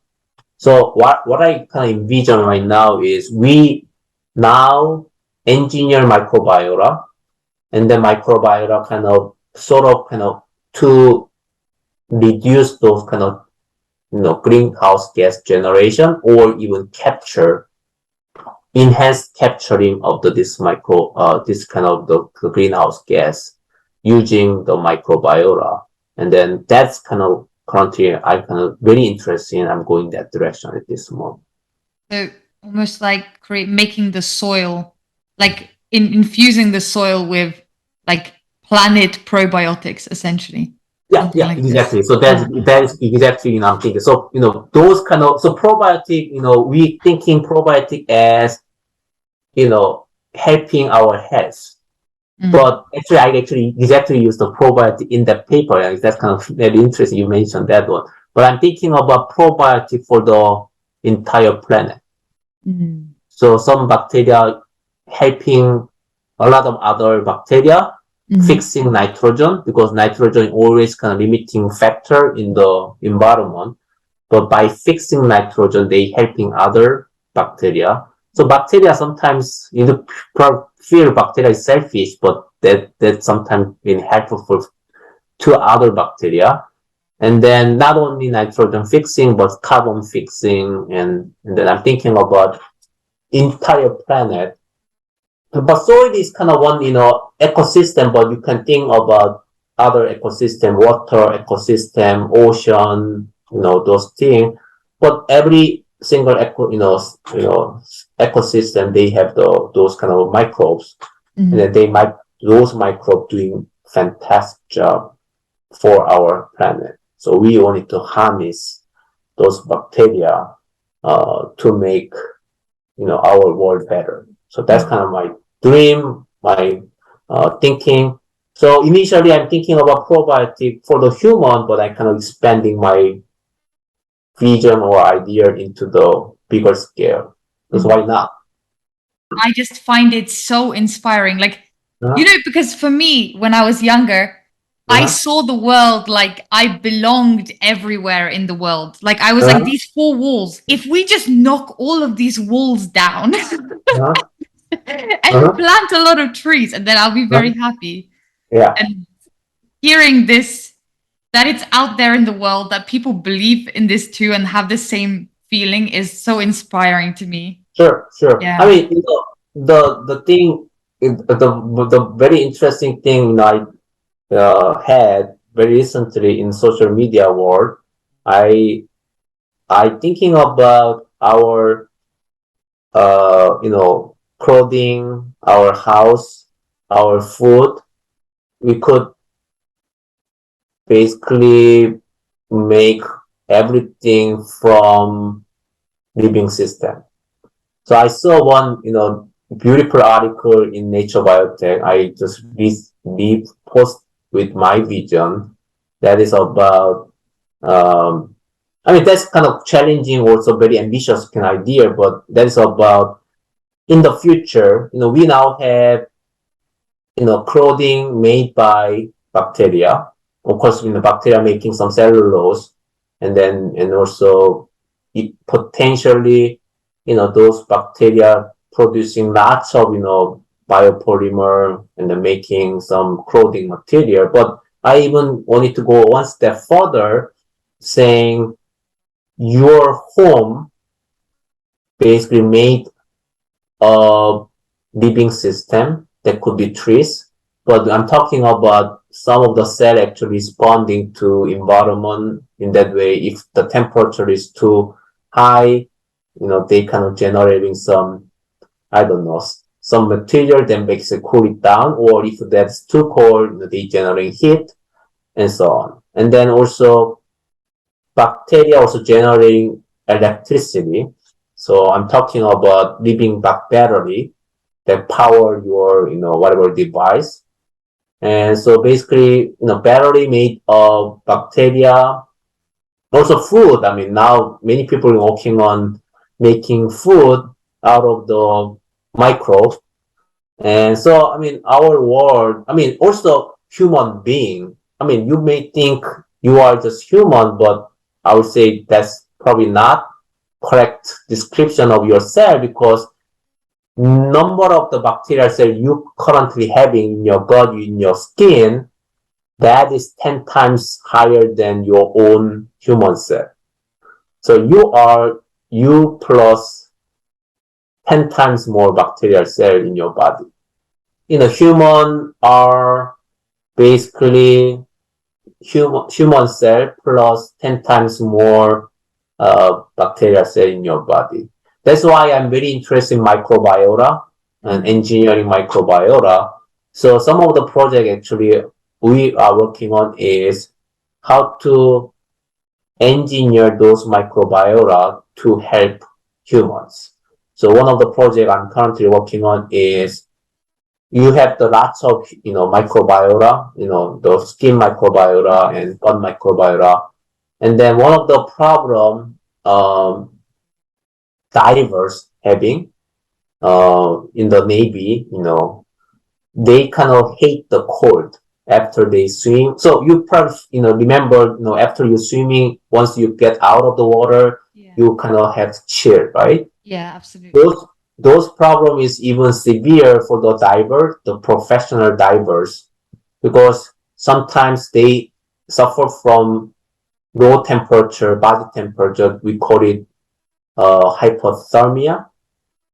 So what I kind of envision right now is we now engineer microbiota, and then microbiota kind of to reduce those kind of greenhouse gas generation, or even enhanced capturing of this kind of the greenhouse gas using the microbiota. And then that's kind of currently I kind of very interested in. I'm going that direction at this moment. So almost like making the soil, like infusing the soil with like planet probiotics, essentially. Yeah, exactly. This. So that is exactly I'm thinking. So those kind of probiotic. We thinking probiotic as helping our health. But actually, I exactly use the probiotic in that paper, and that's kind of very interesting. You mentioned that one. But I'm thinking about probiotic for the entire planet. So some bacteria helping a lot of other bacteria. Fixing nitrogen, because nitrogen is always kind of limiting factor in the environment. But by fixing nitrogen, they helping other bacteria. So bacteria sometimes you feel bacteria is selfish, but that sometimes been helpful to other bacteria. And then not only nitrogen fixing, but carbon fixing. And then I'm thinking about entire planet. But soil is kind of one, ecosystem, but you can think about other ecosystem, water ecosystem, ocean, those things. But every single ecosystem, they have those kind of microbes. Mhm. And then those microbes doing fantastic job for our planet. So we wanted to harness those bacteria to make our world better. So that's kind of my dream, my thinking. So initially, I'm thinking about probiotic for the human, but I'm kind of expanding my vision or idea into the bigger scale. Because why not? I just find it so inspiring. Like, Uh-huh. because for me, when I was younger, I Uh-huh. saw the world like I belonged everywhere in the world. Like, I was like, Uh-huh. these four walls, if we just knock all of these walls down Uh-huh. and Uh-huh. plant a lot of trees, and then I'll be very happy. Yeah. And hearing this, that it's out there in the world, that people believe in this too and have the same feeling is so inspiring to me. Sure. Yeah. I mean, the thing, the very interesting thing I had very recently in social media world, I thinking about our clothing, our house, our food. We could basically make everything from living system. So I saw one beautiful article in Nature Biotech. I just post with my vision that is about I mean, that's kind of challenging, also very ambitious kind of idea, but that is about in the future, we now have, clothing made by bacteria. Of course, bacteria making some cellulose, and also potentially, those bacteria producing lots of, biopolymer and then making some clothing material. But I even wanted to go one step further, saying your home basically made a living system that could be trees, but I'm talking about some of the cell actually responding to environment in that way. If the temperature is too high, they kind of generating some, I don't know, some material that makes it cool it down, or if that's too cold, they generate heat and so on. And then also bacteria also generating electricity. So I'm talking about living battery that power your, whatever device. And so basically, battery made of bacteria, also food. I mean, now many people are working on making food out of the microbes. And so, I mean, our world, I mean, also human being. I mean, you may think you are just human, but I would say that's probably not correct description of your cell, because number of the bacterial cell you currently having in your gut, in your skin, that is 10 times higher than your own human cell. So you plus 10 times more bacterial cell in your body. Human are basically human cell plus 10 times more bacterial cell in your body. That's why I'm very interested in microbiota and engineering microbiota. So some of the project actually we are working on is how to engineer those microbiota to help humans. So one of the projects I'm currently working on is you have the lots of microbiota, the skin microbiota and gut microbiota, and then one of the problem divers having in the Navy, they kind of hate the cold after they swim. So you probably remember, after you swimming, once you get out of the water, Yeah. you kind of have chill, right? Yeah, absolutely. those problem is even severe for the diver, the professional divers, because sometimes they suffer from low temperature, body temperature. We call it hypothermia.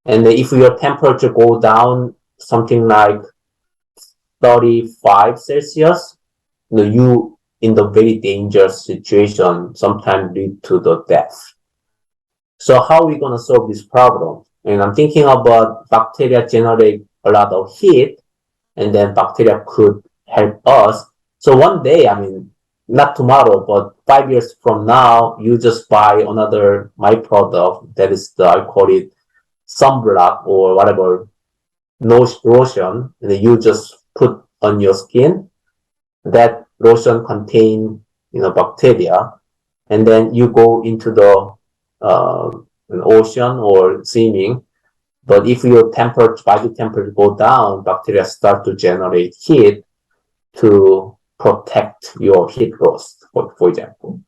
And if your temperature go down something like 35 Celsius, you in the very dangerous situation, sometimes lead to the death. So how are we going to solve this problem? And I'm thinking about bacteria generate a lot of heat, and then bacteria could help us. So one day, I mean, not tomorrow, but 5 years from now, you just buy another my product that is I call it sunblock or whatever, lotion, and then you just put on your skin. That lotion contain bacteria, and then you go into the an ocean or swimming. But if your body temperature go down, bacteria start to generate heat to protect your heat loss, for example.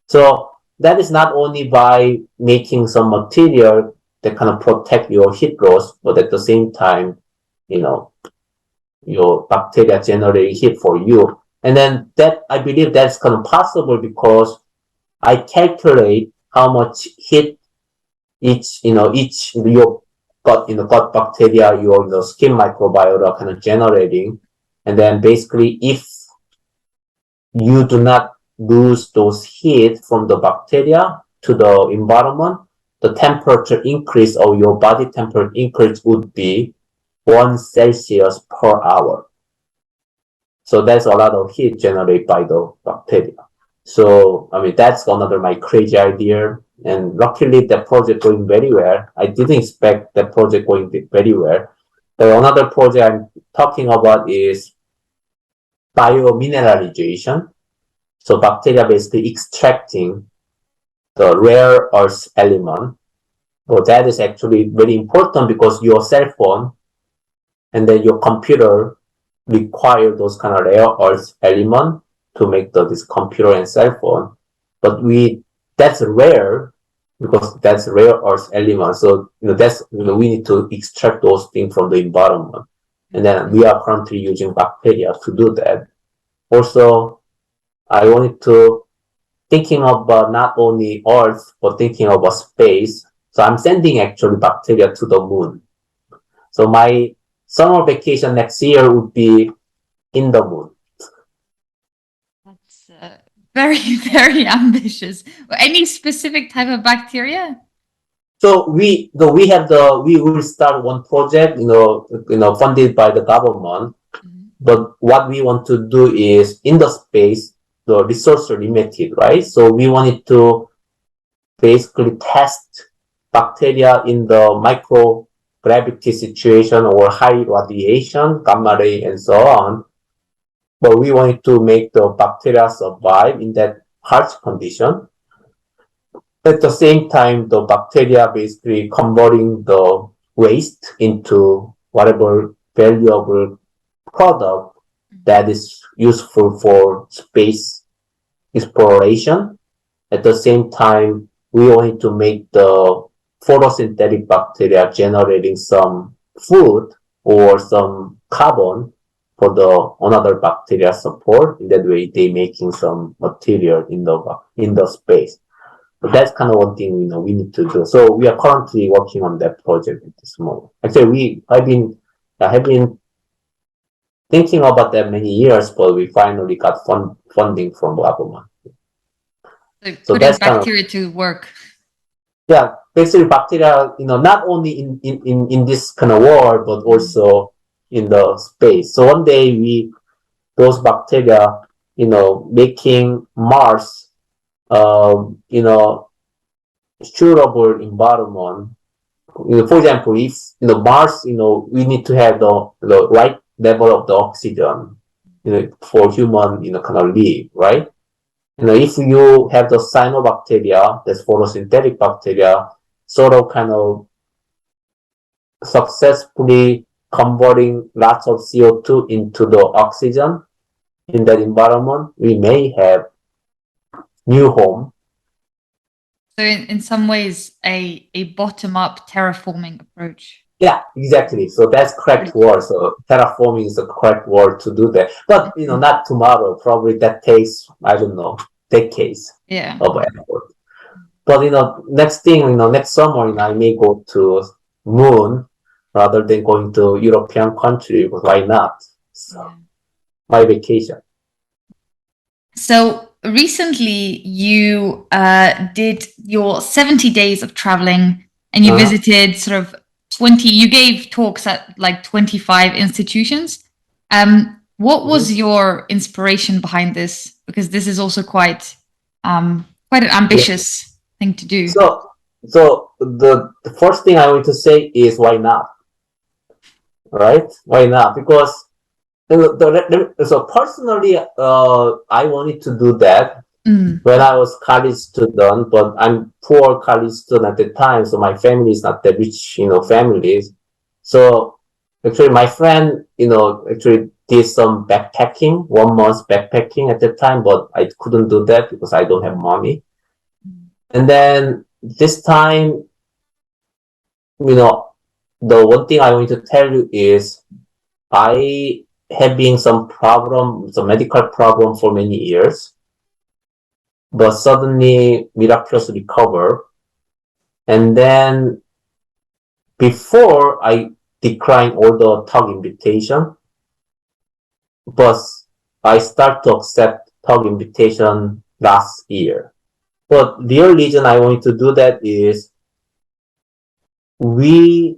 So that is not only by making some material that kind of protect your heat loss, but at the same time, your bacteria generate heat for you. And then that, I believe that's kind of possible because I calculate how much heat each your gut bacteria, your skin microbiota kind of generating. And then basically if you do not lose those heat from the bacteria to the environment, the temperature increase or your body temperature increase would be 1 Celsius per hour. So that's a lot of heat generated by the bacteria. So, I mean, that's another my crazy idea. And luckily, the project going very well. I didn't expect the project going very well. The another project I'm talking about is biomineralization. So bacteria basically extracting the rare earth element. So that is actually very important because your cell phone and then your computer require those kind of rare earth element to make this computer and cell phone. But that's rare because that's rare earth element. So we need to extract those things from the environment. And then we are currently using bacteria to do that. Also, I wanted to thinking about not only Earth, but thinking about space. So I'm sending actually bacteria to the moon. So my summer vacation next year would be in the moon. That's very, very ambitious. Any specific type of bacteria? So we will start one project, funded by the government. Mm-hmm. But what we want to do is in the space, the resource are limited, right? So we wanted to basically test bacteria in the microgravity situation or high radiation, gamma ray, and so on. But we wanted to make the bacteria survive in that harsh condition. At the same time, the bacteria basically converting the waste into whatever valuable product that is useful for space exploration. At the same time, we wanted to make the photosynthetic bacteria generating some food or some carbon for another bacteria support. In that way, they making some material in the space. But that's kind of one thing we need to do. So we are currently working on that project at this moment. Actually, I have been thinking about that many years, but we finally got funding from the government. So putting bacteria to work. Yeah, basically bacteria, not only in this kind of world, but also in the space. So one day those bacteria, making Mars, suitable environment. For example, if Mars, we need to have the right level of the oxygen, for human, kind of live, right? If you have the cyanobacteria, that's photosynthetic bacteria, sort of kind of successfully converting lots of CO2 into the oxygen in that environment, we may have new home. So in some ways, a bottom-up terraforming approach. Yeah, exactly. So that's correct word. So terraforming is the correct word to do that. But not tomorrow. Probably that takes, I don't know, decades of effort. But next thing, next summer, I may go to Moon rather than going to European country. Why not? So my vacation. So recently you did your 70 days of traveling and you visited sort of 20, you gave talks at like 25 institutions. What was your inspiration behind this? Because this is also quite an ambitious thing to do. So the first thing I want to say is why not? Right? Why not? Because so personally, I wanted to do that when I was college student, but I'm poor college student at the time, so my family is not that rich, families. So actually, my friend, actually did some backpacking, 1 month backpacking at the time, but I couldn't do that because I don't have money. And then this time, the one thing I want to tell you is I having some medical problem for many years, but suddenly miraculously recover. And then before I declined all the talk invitation, but I start to accept talk invitation last year. But the real reason I want to do that is we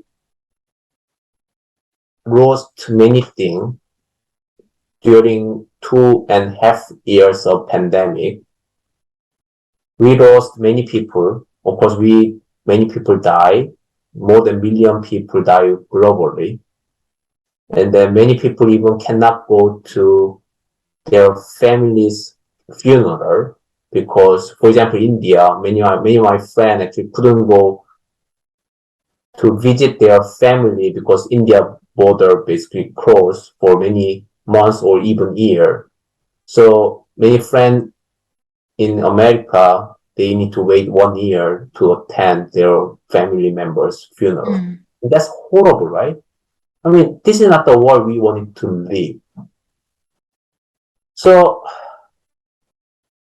lost many things during 2.5 years of pandemic. We lost many people. Of course, many people die. More than 1 million people die globally. And then many people even cannot go to their family's funeral because, for example, India, many of my friends actually couldn't go to visit their family because India border basically closed for many months or even year. So many friends in America, they need to wait 1 year to attend their family members' funeral. That's horrible, right? I mean, this is not the world we wanted to live. So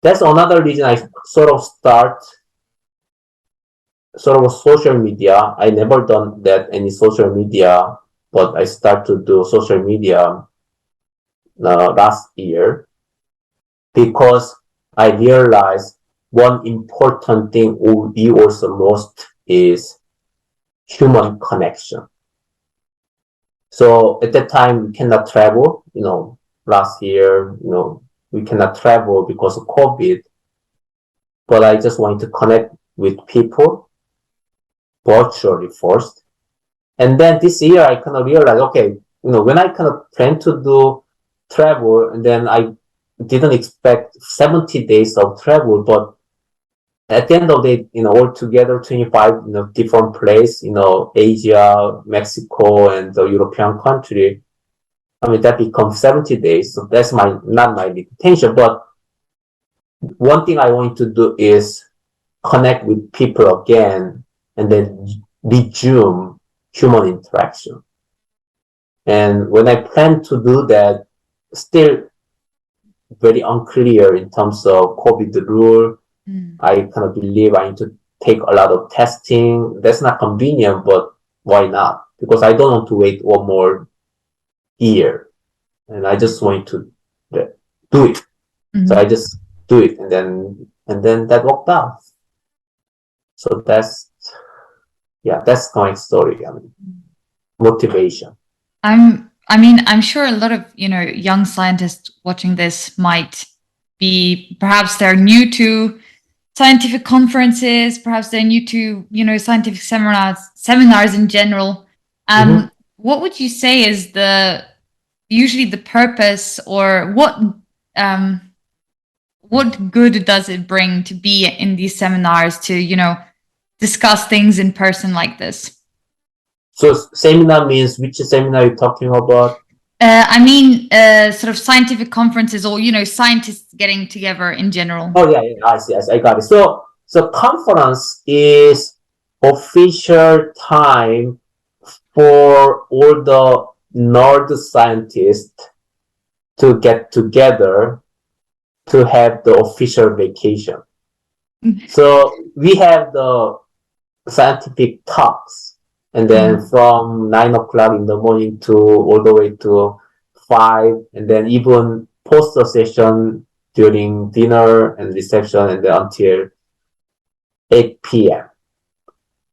that's another reason I sort of start social media. I never done that any social media, but I start to do social media last year because I realized one important thing we also lost is human connection. So at that time, we cannot travel, last year, we cannot travel because of COVID, but I just wanted to connect with people virtually first. And then this year, I kind of realized, okay, when I kind of plan to do travel, and then I didn't expect 70 days of travel, but at the end of the day, altogether 25, different place, Asia, Mexico, and the European country. I mean, that becomes 70 days. So that's not my limitation. But one thing I want to do is connect with people again and then resume human interaction. And when I plan to do that, still very unclear in terms of COVID rule. I kind of believe I need to take a lot of testing. That's not convenient, but why not? Because I don't want to wait 1 more year. And I just want to do it. So I just do it. And then that worked out. So that's my story. I mean, motivation. I'm sure a lot of, young scientists watching this might be, perhaps they're new to scientific conferences, perhaps they're new to, scientific seminars in general. What would you say is usually the purpose, or what good does it bring to be in these seminars to, discuss things in person like this? So seminar means which seminar you're talking about? Sort of scientific conferences or, scientists getting together in general. Oh, yeah, I see, I got it. So So conference is official time for all the nerd scientists to get together to have the official vacation. So we have the scientific talks, and then from 9 o'clock in the morning to all the way to 5, and then even post the session during dinner and reception, and then until 8 p.m.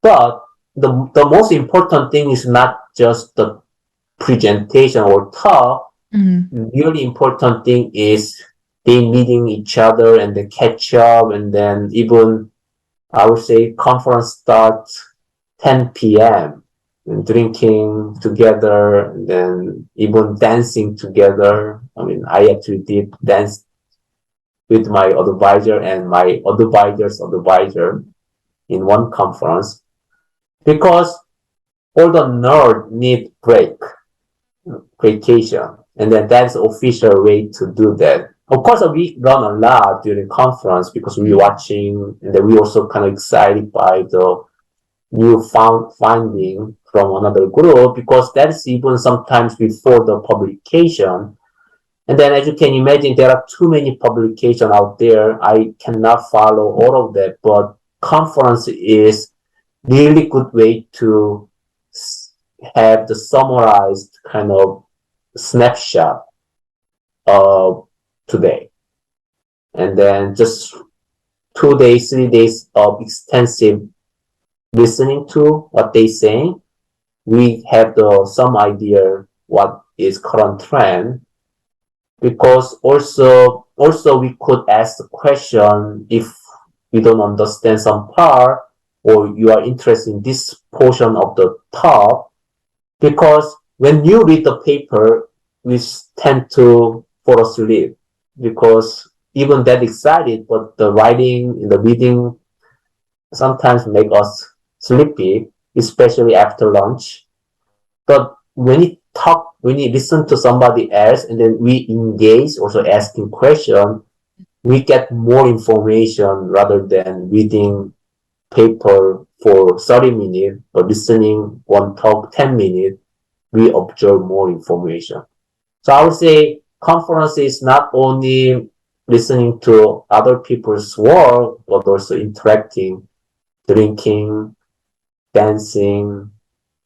But the most important thing is not just the presentation or talk. Really important thing is they meeting each other and they catch up, and then even I would say conference starts 10 p.m. and drinking together, and then even dancing together. I mean, I actually did dance with my advisor and my advisor's advisor in one conference, because all the nerds need vacation, and then that's the official way to do that. Of course, we learn a lot during conference because we're watching, and then we also kind of excited by the new finding from another group, because that's even sometimes before the publication. And then, as you can imagine, there are too many publications out there. I cannot follow all of that, but conference is really good way to have the summarized kind of snapshot of today, and then just 2 days, 3 days of extensive listening to what they saying. We have some idea what is current trend, because also we could ask the question if we don't understand some part, or you are interested in this portion of the talk, because when you read the paper, we tend to fall asleep, because even that excited, but the writing and the reading sometimes make us sleepy, especially after lunch. But when you listen to somebody else, and then we engage, also asking questions, we get more information rather than reading paper for 30 minutes, but listening one talk 10 minutes, we observe more information. So I would say conference is not only listening to other people's work, but also interacting, drinking, dancing,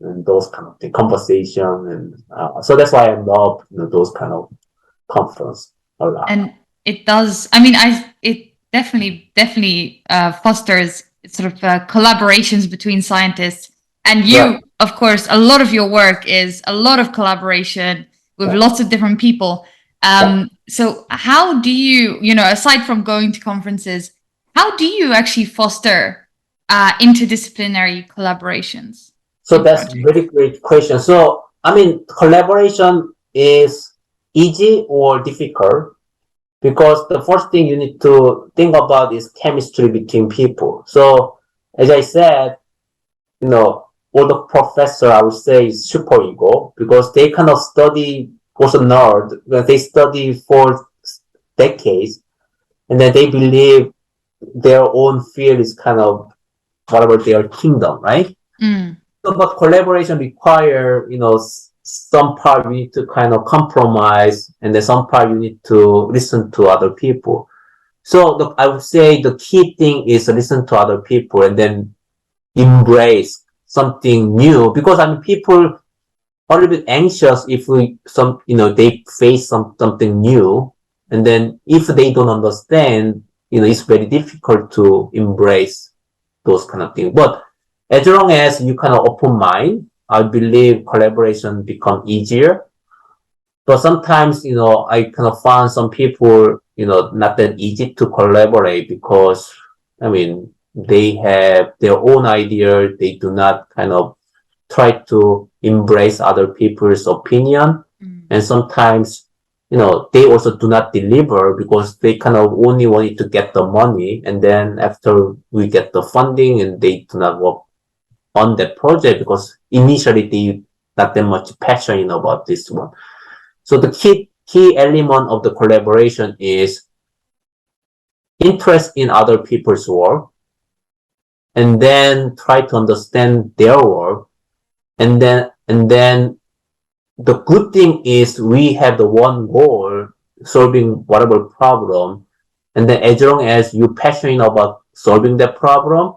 and those kind of things, conversation. And so that's why I love those kind of conference a lot. And it does, I mean, it definitely fosters sort of collaborations between scientists. And you, Right. of course, a lot of your work is a lot of collaboration with lots of different people. So how do you, aside from going to conferences, how do you actually foster interdisciplinary collaborations? So that's a very great question. So, I mean, collaboration is easy or difficult, because the first thing you need to think about is chemistry between people. So, as I said, all the professor, I would say, is super ego, because they kind of study, also nerd, they study for decades, and then they believe their own field is kind of whatever their kingdom, right? So, but collaboration require, some part you need to kind of compromise, and then some part you need to listen to other people. So I would say the key thing is to listen to other people and then embrace something new, because people are a little bit anxious if they face something new, and then if they don't understand, it's very difficult to embrace those kind of things. But as long as you kind of open mind, I believe collaboration become easier. But sometimes, I kind of find some people, not that easy to collaborate, because, they have their own idea. They do not kind of try to embrace other people's opinion. And sometimes, they also do not deliver, because they kind of only wanted to get the money. And then after we get the funding, and they do not work on that project, because initially they not that much passionate about this one. So the key element of the collaboration is interest in other people's work, and then try to understand their work. And then the good thing is we have the one goal, solving whatever problem. And then as long as you're passionate about solving that problem,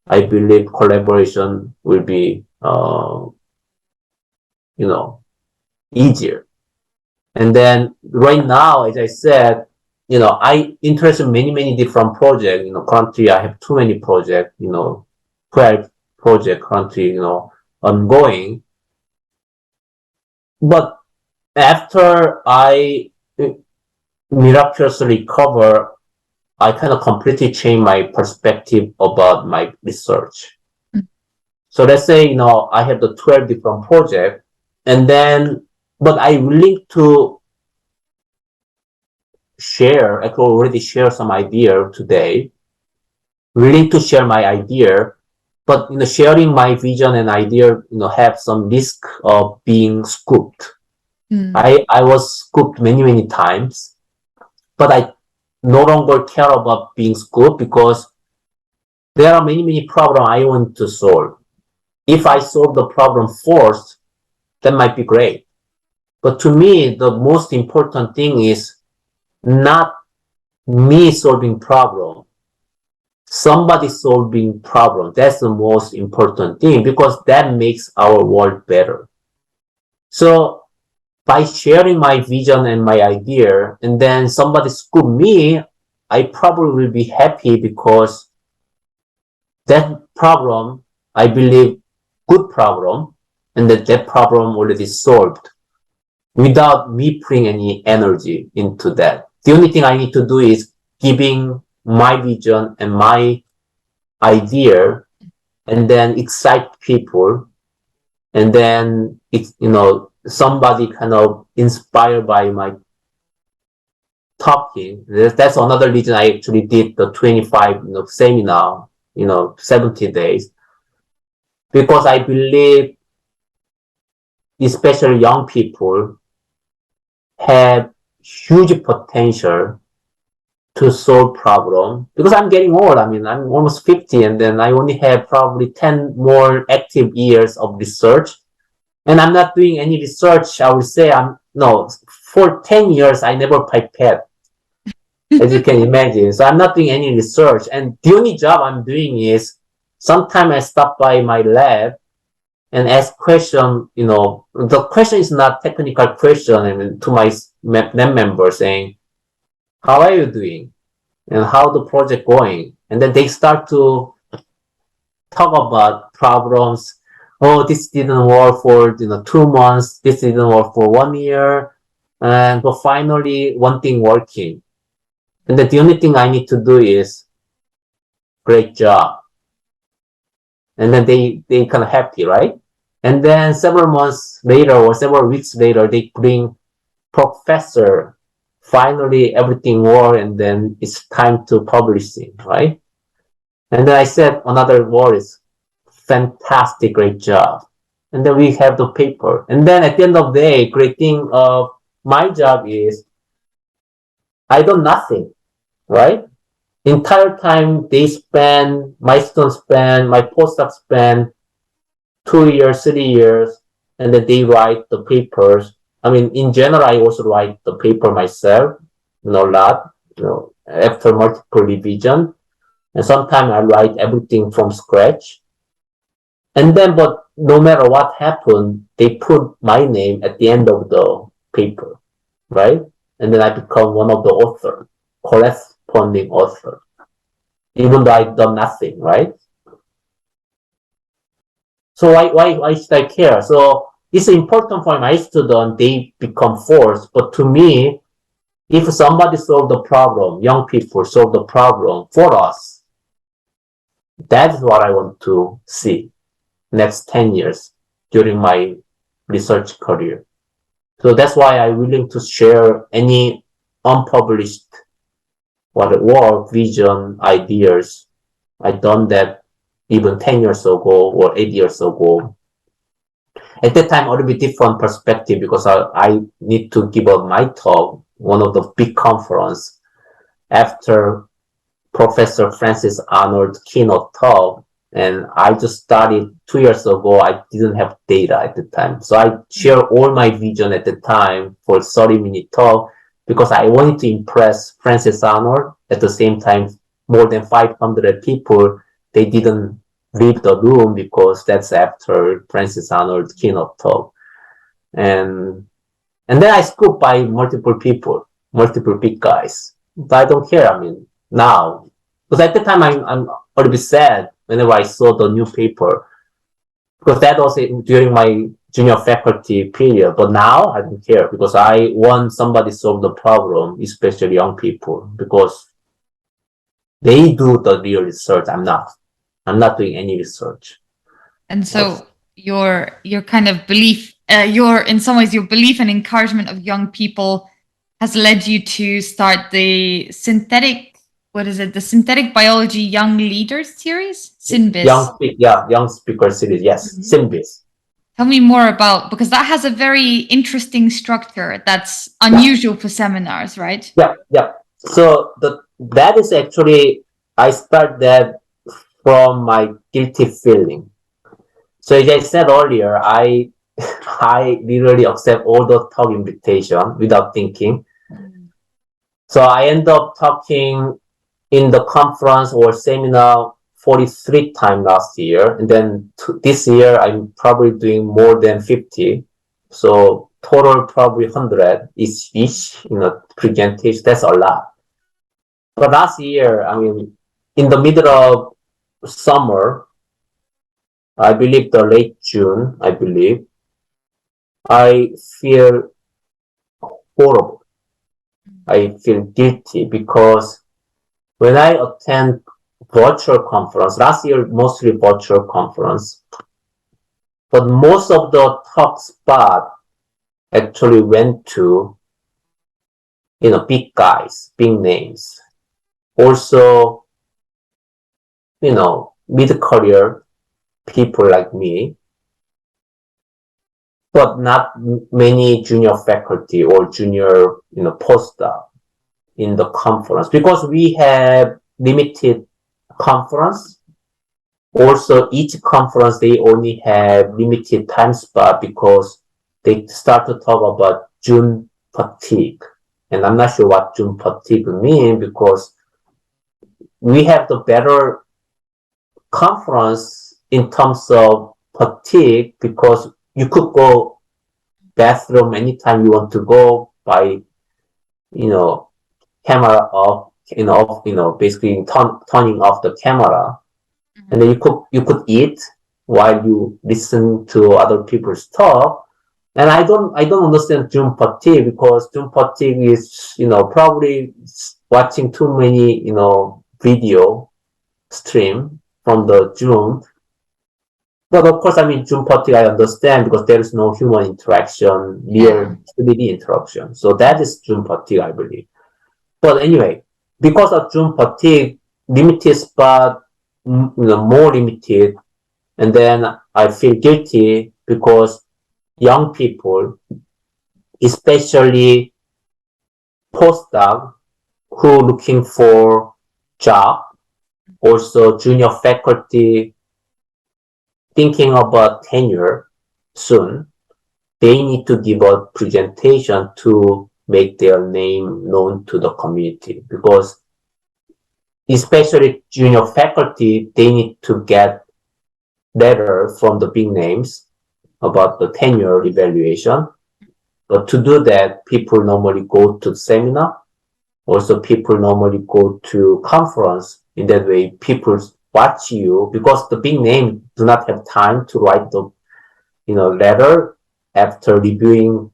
I believe collaboration will be, easier. And then right now, as I said, I interest in many different projects. Currently I have too many projects, 12 projects currently, ongoing. But after I miraculously recover, I kind of completely changed my perspective about my research. Mm-hmm. So let's say, I have the 12 different projects, and then, but I willing to share, I could already share some idea today, willing to share my idea, but, sharing my vision and idea, have some risk of being scooped. Mm. I was scooped many times, but I no longer care about being scooped because there are many problems I want to solve. If I solve the problem first, that might be great. But to me, the most important thing is not me solving problem. Somebody solving problem. That's the most important thing because that makes our world better. So by sharing my vision and my idea, and then somebody scoop me, I probably will be happy because that problem, I believe, good problem, and that problem already solved without me putting any energy into that. The only thing I need to do is giving my vision and my idea, and then excite people, and then somebody kind of inspired by my talking. That's another reason I actually did the 25 seminar, 70 days, because I believe especially young people have huge potential to solve problem. Because I'm getting old. I mean, I'm almost 50, and then I only have probably 10 more active years of research. And I'm not doing any research. I would say for 10 years, I never pipette, as you can imagine. So I'm not doing any research. And the only job I'm doing is sometimes I stop by my lab and ask question, the question is not technical question. I mean, to my lab member saying, how are you doing? And how the project going? And then they start to talk about problems. Oh, this didn't work for 2 months. This didn't work for 1 year. But finally, one thing working. And then the only thing I need to do is great job. And then they kind of happy, right? And then several months later or several weeks later, they bring professor. Finally, everything worked, and then it's time to publishing, right? And then I said another word is fantastic, great job. And then we have the paper. And then at the end of the day, great thing of my job is I do nothing, right? Entire time my students spend, my postdoc spend 2 years, 3 years, and then they write the papers. I mean, in general, I also write the paper myself, a lot, after multiple revision. And sometimes I write everything from scratch. And then, but no matter what happened, they put my name at the end of the paper, right? And then I become one of the authors, corresponding author, even though I've done nothing, right? So why should I care? So it's important for my students, they become force. But to me, if somebody solve the problem, young people solve the problem for us, that's what I want to see next 10 years during my research career. So that's why I'm willing to share any unpublished work, vision, ideas. I've done that even 10 years ago or 8 years ago. At that time, a little bit different perspective because I need to give up my talk, one of the big conference after Professor Francis Arnold keynote talk. And I just started 2 years ago. I didn't have data at the time. So I shared all my vision at the time for 30-minute talk because I wanted to impress Francis Arnold. At the same time, more than 500 people, they didn't leave the room because that's after Francis Arnold's keynote talk. And then I scooped by multiple people, multiple big guys. But I don't care. I mean, now, because at the time I'm a little bit sad whenever I saw the new paper, because that was during my junior faculty period. But now I don't care because I want somebody solve the problem, especially young people, because they do the real research. I'm not doing any research. And so your kind of belief, in some ways, your belief and encouragement of young people has led you to start the synthetic biology young leaders series, SynBYSS. Young speaker series. Yes, SynBYSS. Tell me more about, because that has a very interesting structure that's unusual for seminars, right? Yeah. So that is actually, I start that from my guilty feeling. So as I said earlier, I literally accept all the talk invitation without thinking. So I end up talking in the conference or seminar 43 times last year. And then this year, I'm probably doing more than 50. So total probably 100 each, presentation. That's a lot. But last year, I mean, in the middle of summer, I believe the late June, I feel horrible. I feel guilty because when I attend virtual conference, last year mostly virtual conference, but most of the talk spot actually went to, big guys, big names. Also, mid-career people like me, but not many junior faculty or junior, postdoc in the conference because we have limited conference. Also, each conference, they only have limited time spot because they start to talk about June fatigue. And I'm not sure what June fatigue means because we have the better conference in terms of fatigue because you could go bathroom anytime you want to go by, camera off, basically turning off the camera. And then you could eat while you listen to other people's talk. And I don't understand Zoom fatigue because Zoom fatigue is, probably watching too many, video stream from the Zoom. But of course, I mean, Zoom fatigue I understand because there is no human interaction, near 3D interaction. So that is Zoom fatigue, I believe. But anyway, because of Zoom fatigue, limited spot, more limited, and then I feel guilty because young people, especially postdoc who looking for job, also junior faculty thinking about tenure soon, they need to give a presentation to make their name known to the community because especially junior faculty, they need to get letter from the big names about the tenure evaluation. But to do that, people normally go to seminar. Also, people normally go to conference. In that way, people watch you because the big name do not have time to write the, letter after reviewing,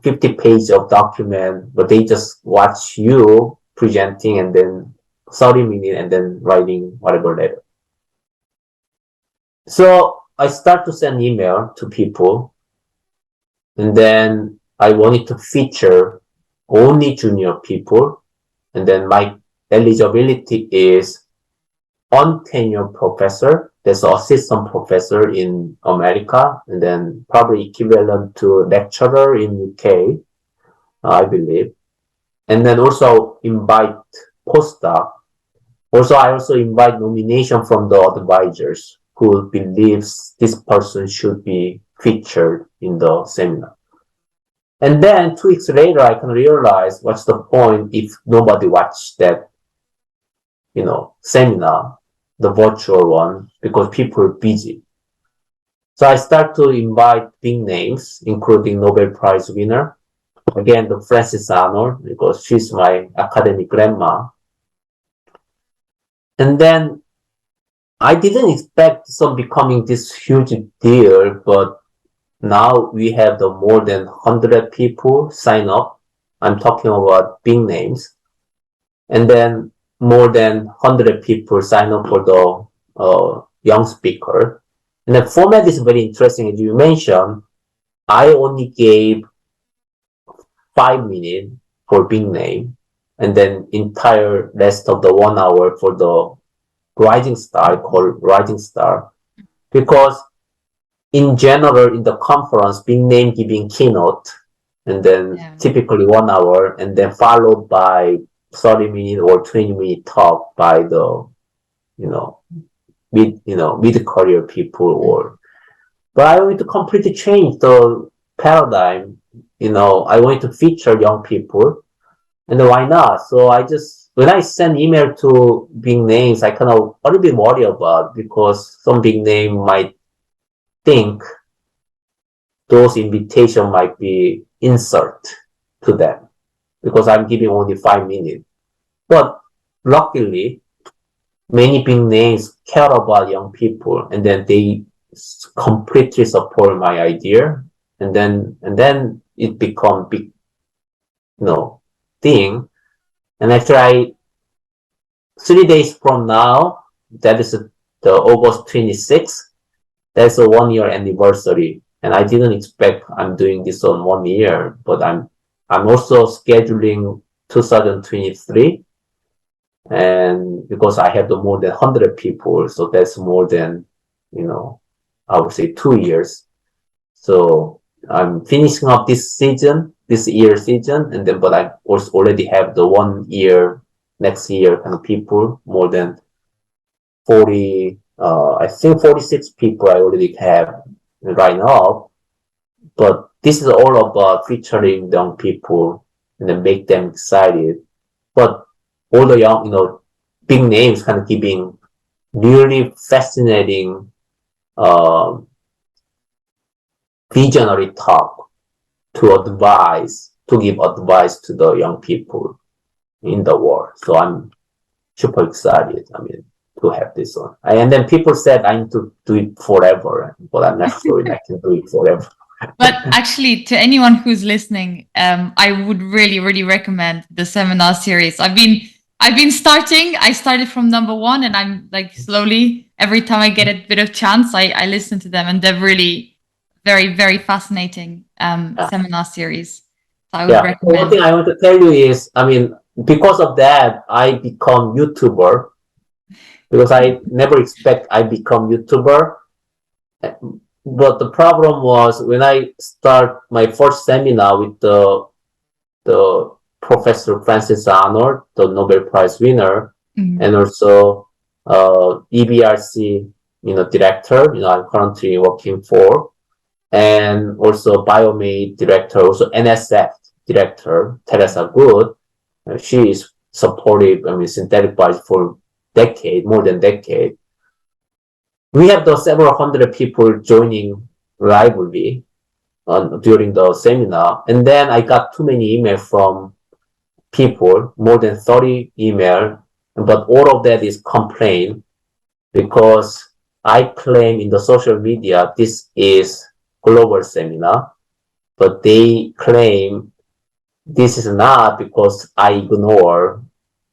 50 pages of document, but they just watch you presenting and then 30 minutes and then writing whatever letter. So I start to send email to people and then I wanted to feature only junior people. And then my eligibility is untenured professor. There's an assistant professor in America and then probably equivalent to lecturer in UK, I believe. And then also invite postdoc Also, I also invite nomination from the advisors who believes this person should be featured in the seminar. And then 2 weeks later, I can realize what's the point if nobody watched that, seminar, the virtual one, because people are busy. So I start to invite big names, including Nobel Prize winner. Again, the Frances Arnold, because she's my academic grandma. And then I didn't expect some becoming this huge deal, but now we have the more than 100 people sign up. I'm talking about big names. And then more than 100 people sign up for the young speaker. And the format is very interesting. As you mentioned, I only gave 5 minutes for big name, and then entire rest of the 1 hour for the rising star, called rising star, because in general in the conference, big name giving keynote, and then typically 1 hour, and then followed by 30-minute or 20-minute talk by the mid-career people. But I want to completely change the paradigm. I want to feature young people, and then why not? So when I send email to big names, I kind of a little bit worry about, because some big name might think those invitation might be insult to them because I'm giving only 5 minutes. But luckily, many big names care about young people, and then they completely support my idea, and then it become big, thing. And after 3 days from now, that is the August 26th, that's a 1-year anniversary. And I didn't expect I'm doing this on 1 year, but I'm also scheduling 2023. And because I have the more than 100 people, so that's more than, I would say 2 years. So I'm finishing up this year season, and then, but I also already have the 1 year, next year kind of people, more than 40, I think 46 people I already have right now. But this is all about featuring young people and then make them excited. But all the young, big names kind of giving really fascinating, visionary talk to give advice to the young people in the world. So I'm super excited, to have this one. And then people said I need to do it forever, but I'm not sure I can do it forever. But actually, to anyone who's listening, I would really, really recommend the seminar series. I've been starting. I started from number 1, and I'm like slowly, every time I get a bit of chance, I listen to them, and they're really very, very fascinating seminar series. So I would recommend. One thing I want to tell you is, because of that, I become YouTuber, because I never expect I become YouTuber. But the problem was when I start my first seminar with the Professor Frances Arnold, the Nobel Prize winner, and also EBRC, director, I'm currently working for, and also Biomate director, also NSF director, Tae Seok Moon. She is supportive, synthetic biology for more than decade. We have several hundred people joining library during the seminar, and then I got too many emails from people, more than 30 emails, but all of that is complaint, because I claim in the social media this is global seminar, but they claim this is not, because I ignore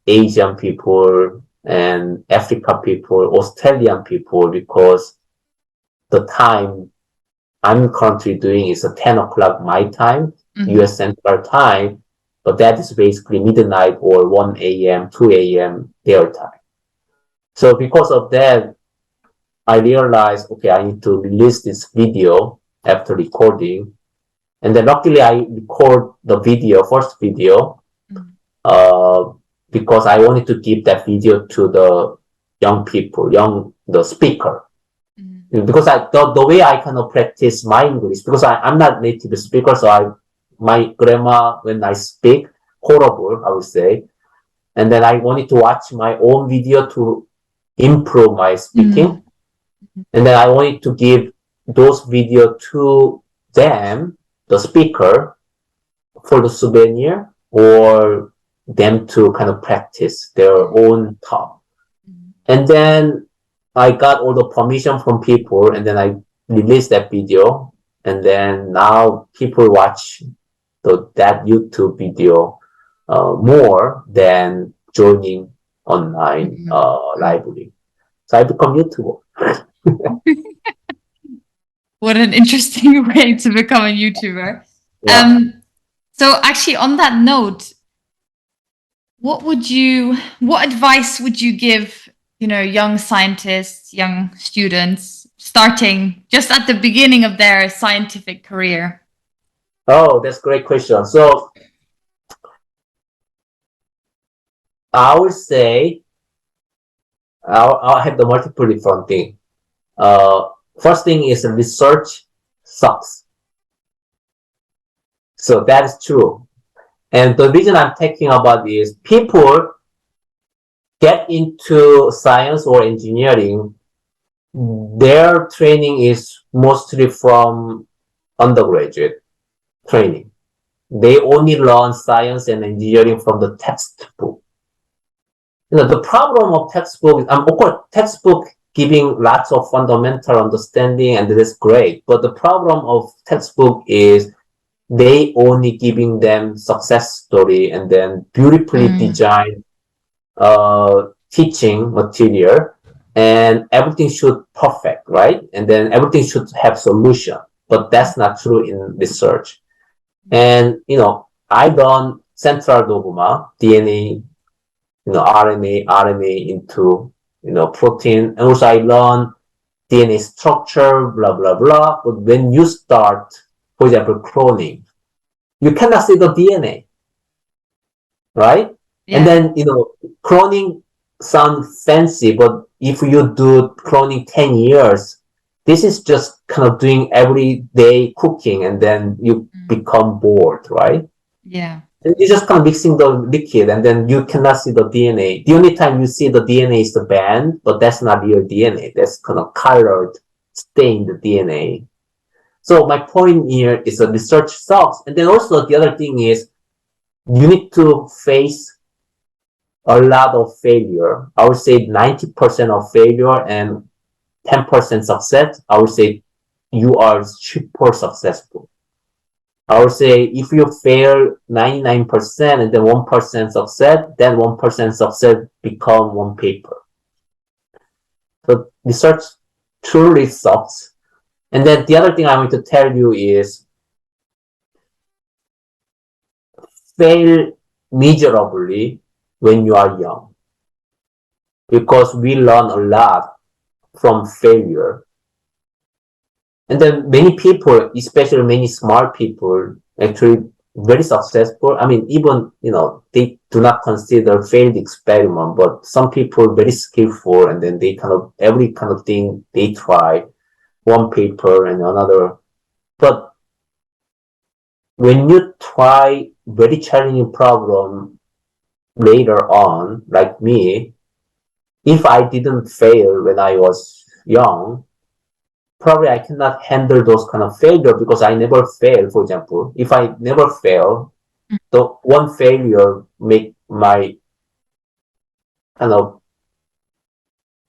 Asian people and Africa people, Australian people, because the time I'm currently doing is 10 o'clock my time, US Central Time, but that is basically midnight or 1 a.m., 2 a.m. their time. So because of that, I realized, okay, I need to release this video after recording. And then luckily I record the first video, because I wanted to give that video to the young people, the speaker. Because the way I kind of practice my English, because I'm not native speaker, so my grammar when I speak, horrible, I would say. And then I wanted to watch my own video to improve my speaking. And then I wanted to give those video to them, the speaker, for the souvenir, or them to kind of practice their own talk. And then I got all the permission from people, and then I released that video. And then now people watch that YouTube video more than joining online library. So I become YouTuber. What an interesting way to become a YouTuber. Yeah. So actually, on that note, what advice would you give, young scientists, young students starting just at the beginning of their scientific career? Oh, that's a great question. So I would say I'll have the multiple different things. First thing is research sucks. So that is true. And the reason I'm talking about is people get into science or engineering, their training is mostly from undergraduate training. They only learn science and engineering from the textbook. The problem of textbook, of course, textbook giving lots of fundamental understanding, and that's great. But the problem of textbook is they only giving them success story and then beautifully designed teaching material, and everything should perfect, right? And then everything should have solution. But that's not true in research. And I done central dogma, DNA, RNA into protein, and also I learned DNA structure, blah blah blah. But when you start, for example, cloning, you cannot see the DNA, right? Yeah. And then cloning sounds fancy, but if you do cloning 10 years, this is just kind of doing everyday cooking, and then you become bored, right? Yeah. You're just kind of mixing the liquid, and then you cannot see the DNA. The only time you see the DNA is the band, but that's not real DNA. That's kind of colored, stained DNA. So my point here is that research sucks. And then also the other thing is you need to face a lot of failure. I would say 90% of failure and 10% success. I would say you are super successful. I would say if you fail 99% and then 1% success, then 1% success become one paper. So research truly sucks. And then the other thing I want to tell you is fail miserably when you are young, because we learn a lot from failure. And then many people, especially many smart people, actually very successful. I mean, even, they do not consider failed experiment, but some people very skillful, and then they every kind of thing they try, one paper and another. But when you try very challenging problem later on, like me, if I didn't fail when I was young, probably I cannot handle those kind of failure, because I never fail. For example, if I never fail, the one failure make my kind of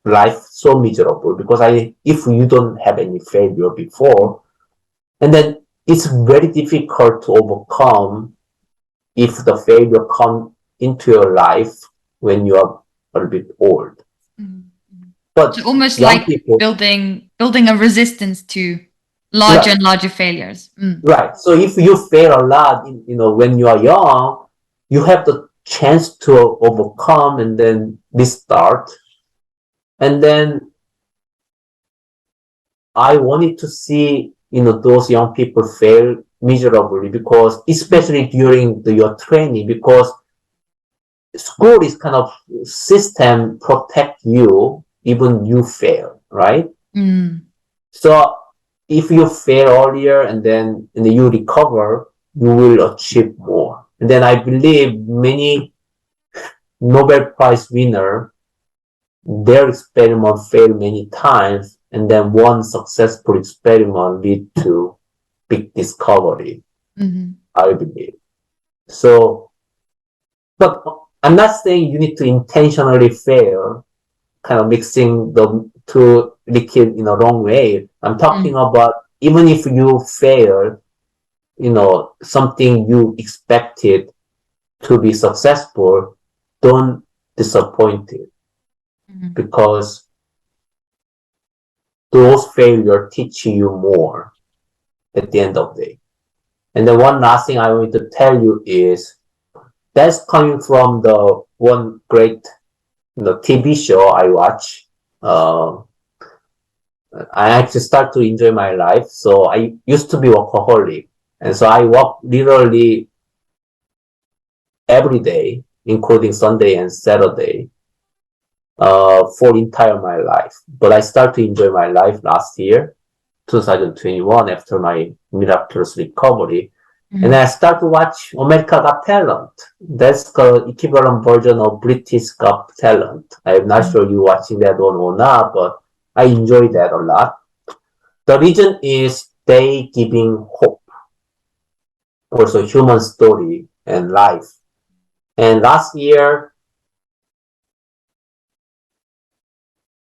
life so miserable, because if you don't have any failure before, and then it's very difficult to overcome if the failure come into your life when you are a little bit old. But so almost like people, building a resistance to larger and larger failures. Right. So if you fail a lot, when you are young, you have the chance to overcome and then restart. And then I wanted to see, those young people fail miserably, because especially during your training, because school is kind of system protect you even you fail, right? So if you fail earlier and then you recover, you will achieve more. And then I believe many Nobel Prize winner, their experiment failed many times, and then one successful experiment lead to big discovery. I believe. So, but I'm not saying you need to intentionally fail, kind of mixing the two liquid in a wrong way. I'm talking about even if you fail, something you expected to be successful, don't disappoint it because those failures teach you more at the end of the day. And then one last thing I want to tell you is that's coming from the one great TV show I watch. I actually start to enjoy my life. So I used to be workaholic. And so I work literally every day, including Sunday and Saturday, for entire my life. But I start to enjoy my life last year, 2021, after my miraculous recovery. And I start to watch America Got Talent. That's the equivalent version of British Got Talent. I'm not sure you watching that one or not, but I enjoy that a lot. The reason is they giving hope, also human story and life. And last year,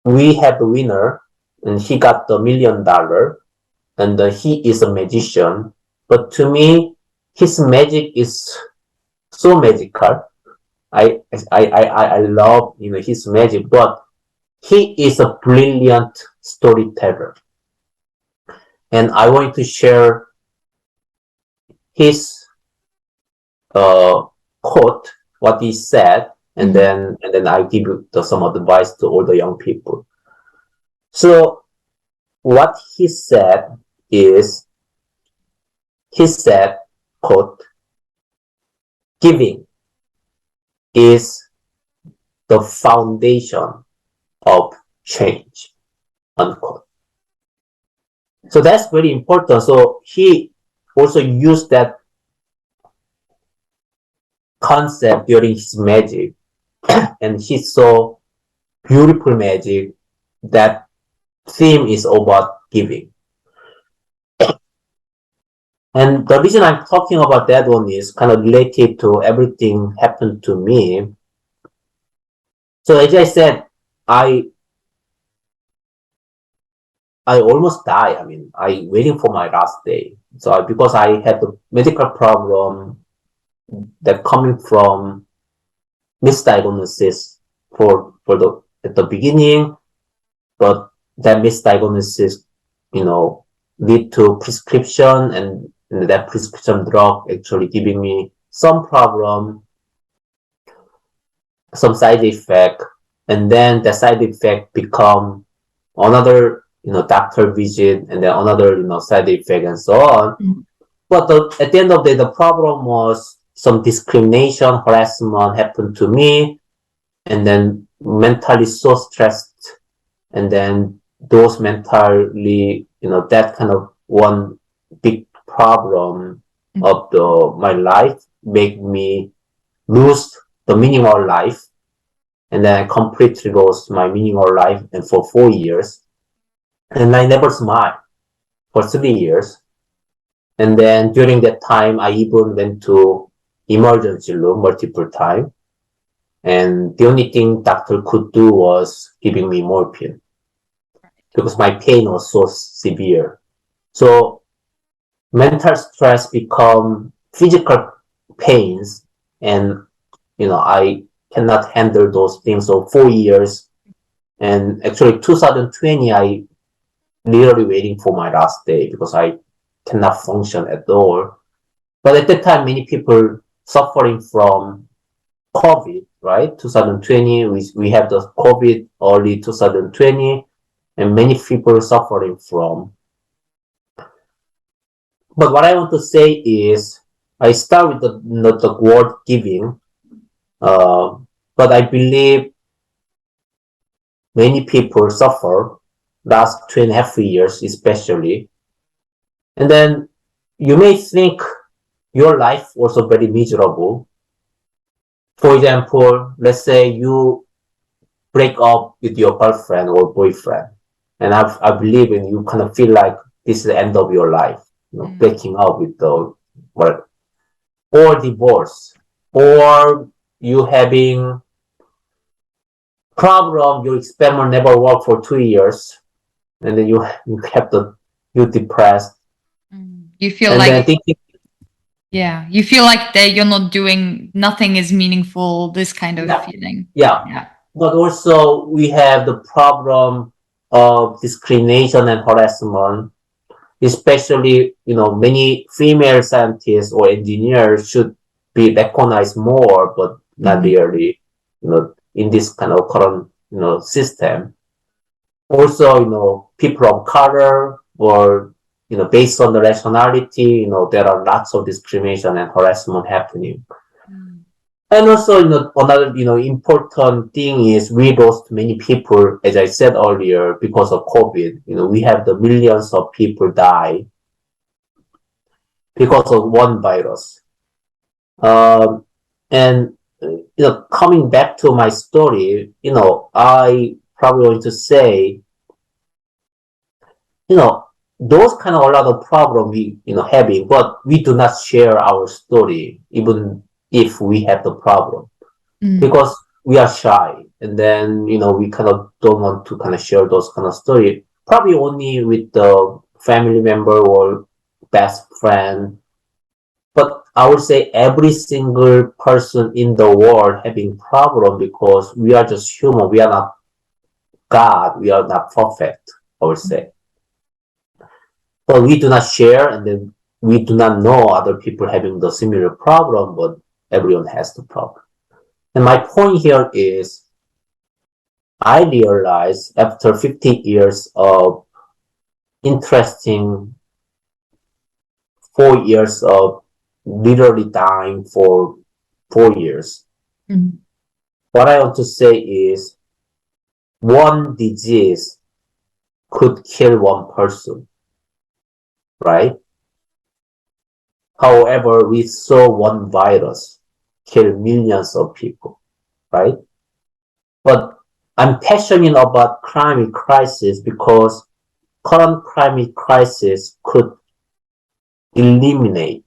we had the winner, and he got the $1 million, and he is a magician. But to me, his magic is so magical. I love his magic, but he is a brilliant storyteller. And I want to share his quote, what he said, and then I give you some advice to all the young people. So what he said is, quote, giving is the foundation of change, unquote. So that's very important. So he also used that concept during his magic, and he saw beautiful magic. That theme is about giving. And the reason I'm talking about that one is kind of related to everything happened to me. So as I said, I almost died. I mean, I waiting for my last day. So because I had a medical problem that coming from misdiagnosis at the beginning, but that misdiagnosis, lead to prescription, and that prescription drug actually giving me some problem, some side effect, and then the side effect become another, doctor visit, and then another, side effect, and so on. But at the end of the day, the problem was some discrimination, harassment happened to me, and then mentally so stressed, and then those mentally, that kind of one big problem of my life made me lose the meaning of life, and then I completely lost my meaning of life, and for 4 years, and I never smiled for 3 years. And then during that time, I even went to emergency room multiple times, and the only thing doctor could do was giving me morphine because my pain was so severe. So mental stress become physical pains, and I cannot handle those things. So 4 years, and actually 2020, I literally waiting for my last day because I cannot function at all. But at that time, many people suffering from COVID, right? 2020, we have the COVID early 2020, and many people suffering from. But what I want to say is, I start with the word giving. But I believe many people suffer last 2.5 years, especially. And then you may think your life also very miserable. For example, let's say you break up with your girlfriend or boyfriend, and I believe in you kind of feel like this is the end of your life, breaking up with the work, or divorce, or you having problem, your experiment never worked for 2 years, and then you have the you depressed, You feel and like then thinking, you feel like that you're not doing, nothing is meaningful, this kind of feeling. yeah. But also we have the problem of discrimination and harassment, especially many female scientists or engineers should be recognized more, but not really, in this kind of current system. Also, people of color, or based on the nationality, there are lots of discrimination and harassment happening. And also, another, important thing is we lost many people, as I said earlier, because of COVID. We have the millions of people die because of one virus. And, coming back to my story, I probably want to say, those kind of a lot of problem we, having, but we do not share our story, even if we have the problem, because we are shy, and then we kind of don't want to kind of share those kind of story, probably only with the family member or best friend. But I would say every single person in the world having problem, because we are just human, we are not God, we are not perfect, I would say. But we do not share, and then we do not know other people having the similar problem, but everyone has the problem. And my point here is, I realized after 50 years of interesting 4 years of literally dying for 4 years, what I want to say is, one disease could kill one person, right? However, we saw one virus kill millions of people, right? But I'm passionate about climate crisis because current climate crisis could eliminate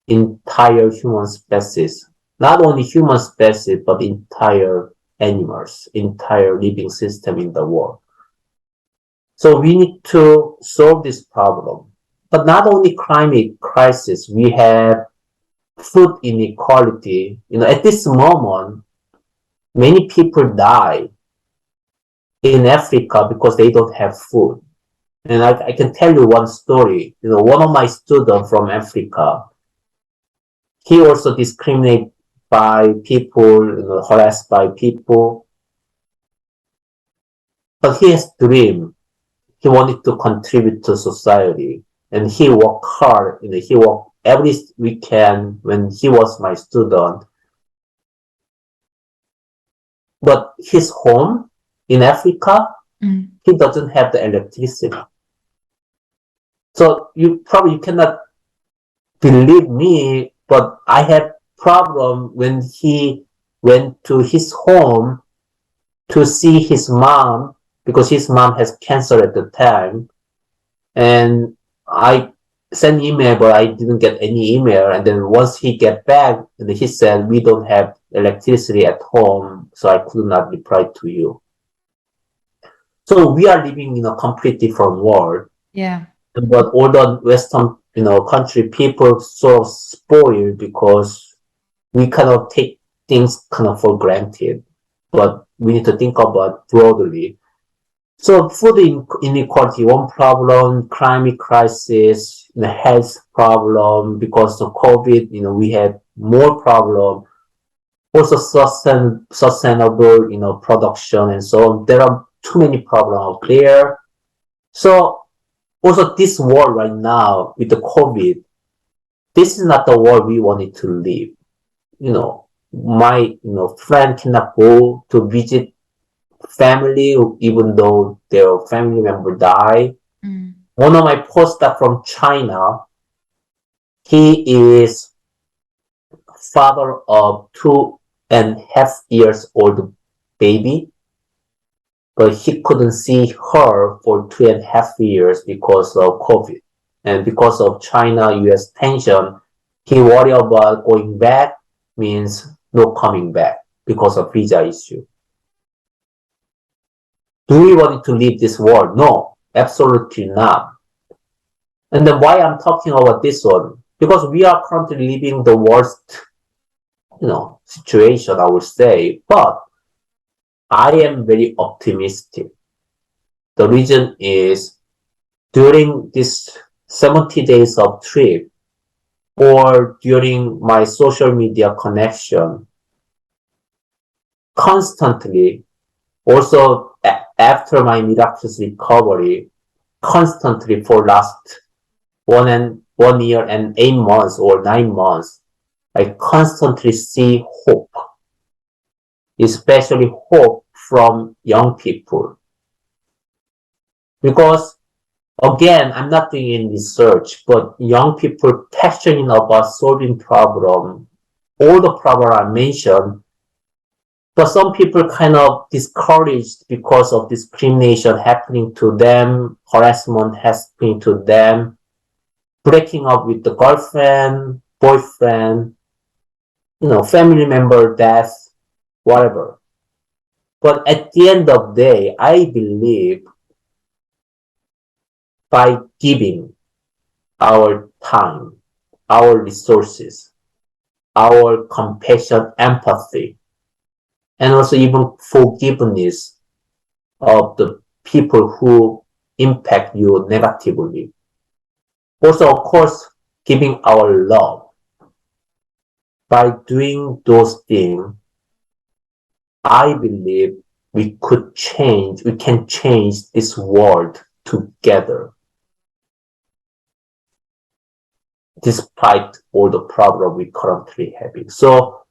entire human species, not only human species, but entire animals, entire living system in the world. So we need to solve this problem. But not only climate crisis, we have food inequality. At this moment, many people die in Africa because they don't have food. And I can tell you one story. One of my students from Africa, he also discriminated by people, harassed by people. But he has dream. He wanted to contribute to society. And he worked hard. He worked every weekend when he was my student. But his home in Africa, he doesn't have the electricity. So you probably cannot believe me, but I had problem when he went to his home to see his mom, because his mom has cancer at the time. And I sent email, but I didn't get any email. And then once he get back, and he said, we don't have electricity at home, so I could not reply to you. So we are living in a completely different world. Yeah. But all the Western, country people so spoiled because we kind of take things kind of for granted. But we need to think about broadly. So food inequality, one problem, climate crisis, the health problem, because of COVID, we had more problem. Also sustainable, production and so on. There are too many problems out there. So also this world right now with the COVID, this is not the world we wanted to live. my friend cannot go to visit family even though their family member died. One of my postdoc from China, he is father of 2.5 years old baby, but he couldn't see her for 2.5 years because of COVID. And because of China-US tension, he worried about going back means no coming back because of visa issue. Do we want to leave this world? No, absolutely not. And then why I'm talking about this one? Because we are currently living the worst, situation, I would say. But I am very optimistic. The reason is during this 70 days of trip or during my social media connection, constantly, also after my miraculous recovery, constantly for last 1 year and 8 months or 9 months, I constantly see hope, especially hope from young people. Because again, I'm not doing any research, but young people passionate about solving problem, all the problem I mentioned, but some people kind of discouraged because of discrimination happening to them, harassment happening to them, breaking up with the girlfriend, boyfriend, family member death, whatever. But at the end of the day, I believe by giving our time, our resources, our compassion, empathy, and also even forgiveness of the people who impact you negatively. Also, of course, giving our love. By doing those things, I believe we can change this world together. Despite all the problem we currently having. So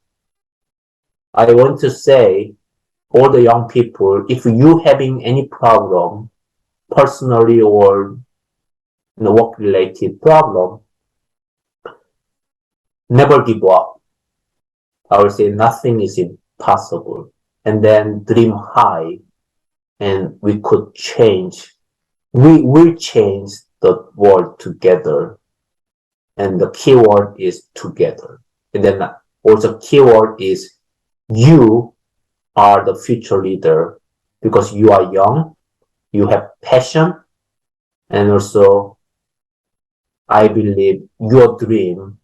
I want to say, all the young people, if you having any problem, personally or work-related problem, never give up. I would say nothing is impossible. And then dream high, and we could change. We will change the world together. And the keyword is together. And then also keyword is you are the future leader because you are young, you have passion, and also I believe your dream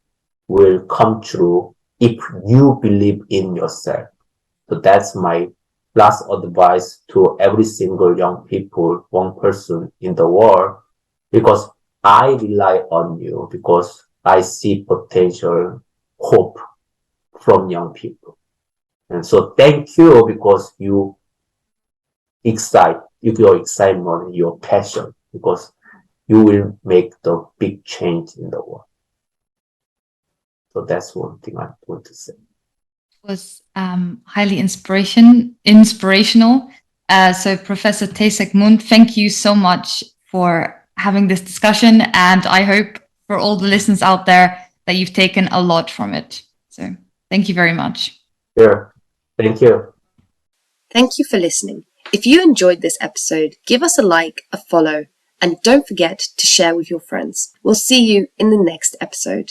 will come true if you believe in yourself. So that's my last advice to every single young people, one person in the world, because I rely on you, because I see potential hope from young people. And so thank you because your excitement, your passion, because you will make the big change in the world. So that's one thing I want to say. It was highly inspirational. So Professor Tae Seok Moon, thank you so much for having this discussion. And I hope for all the listeners out there that you've taken a lot from it. So thank you very much. Sure. Thank you. Thank you for listening. If you enjoyed this episode, give us a like, a follow, and don't forget to share with your friends. We'll see you in the next episode.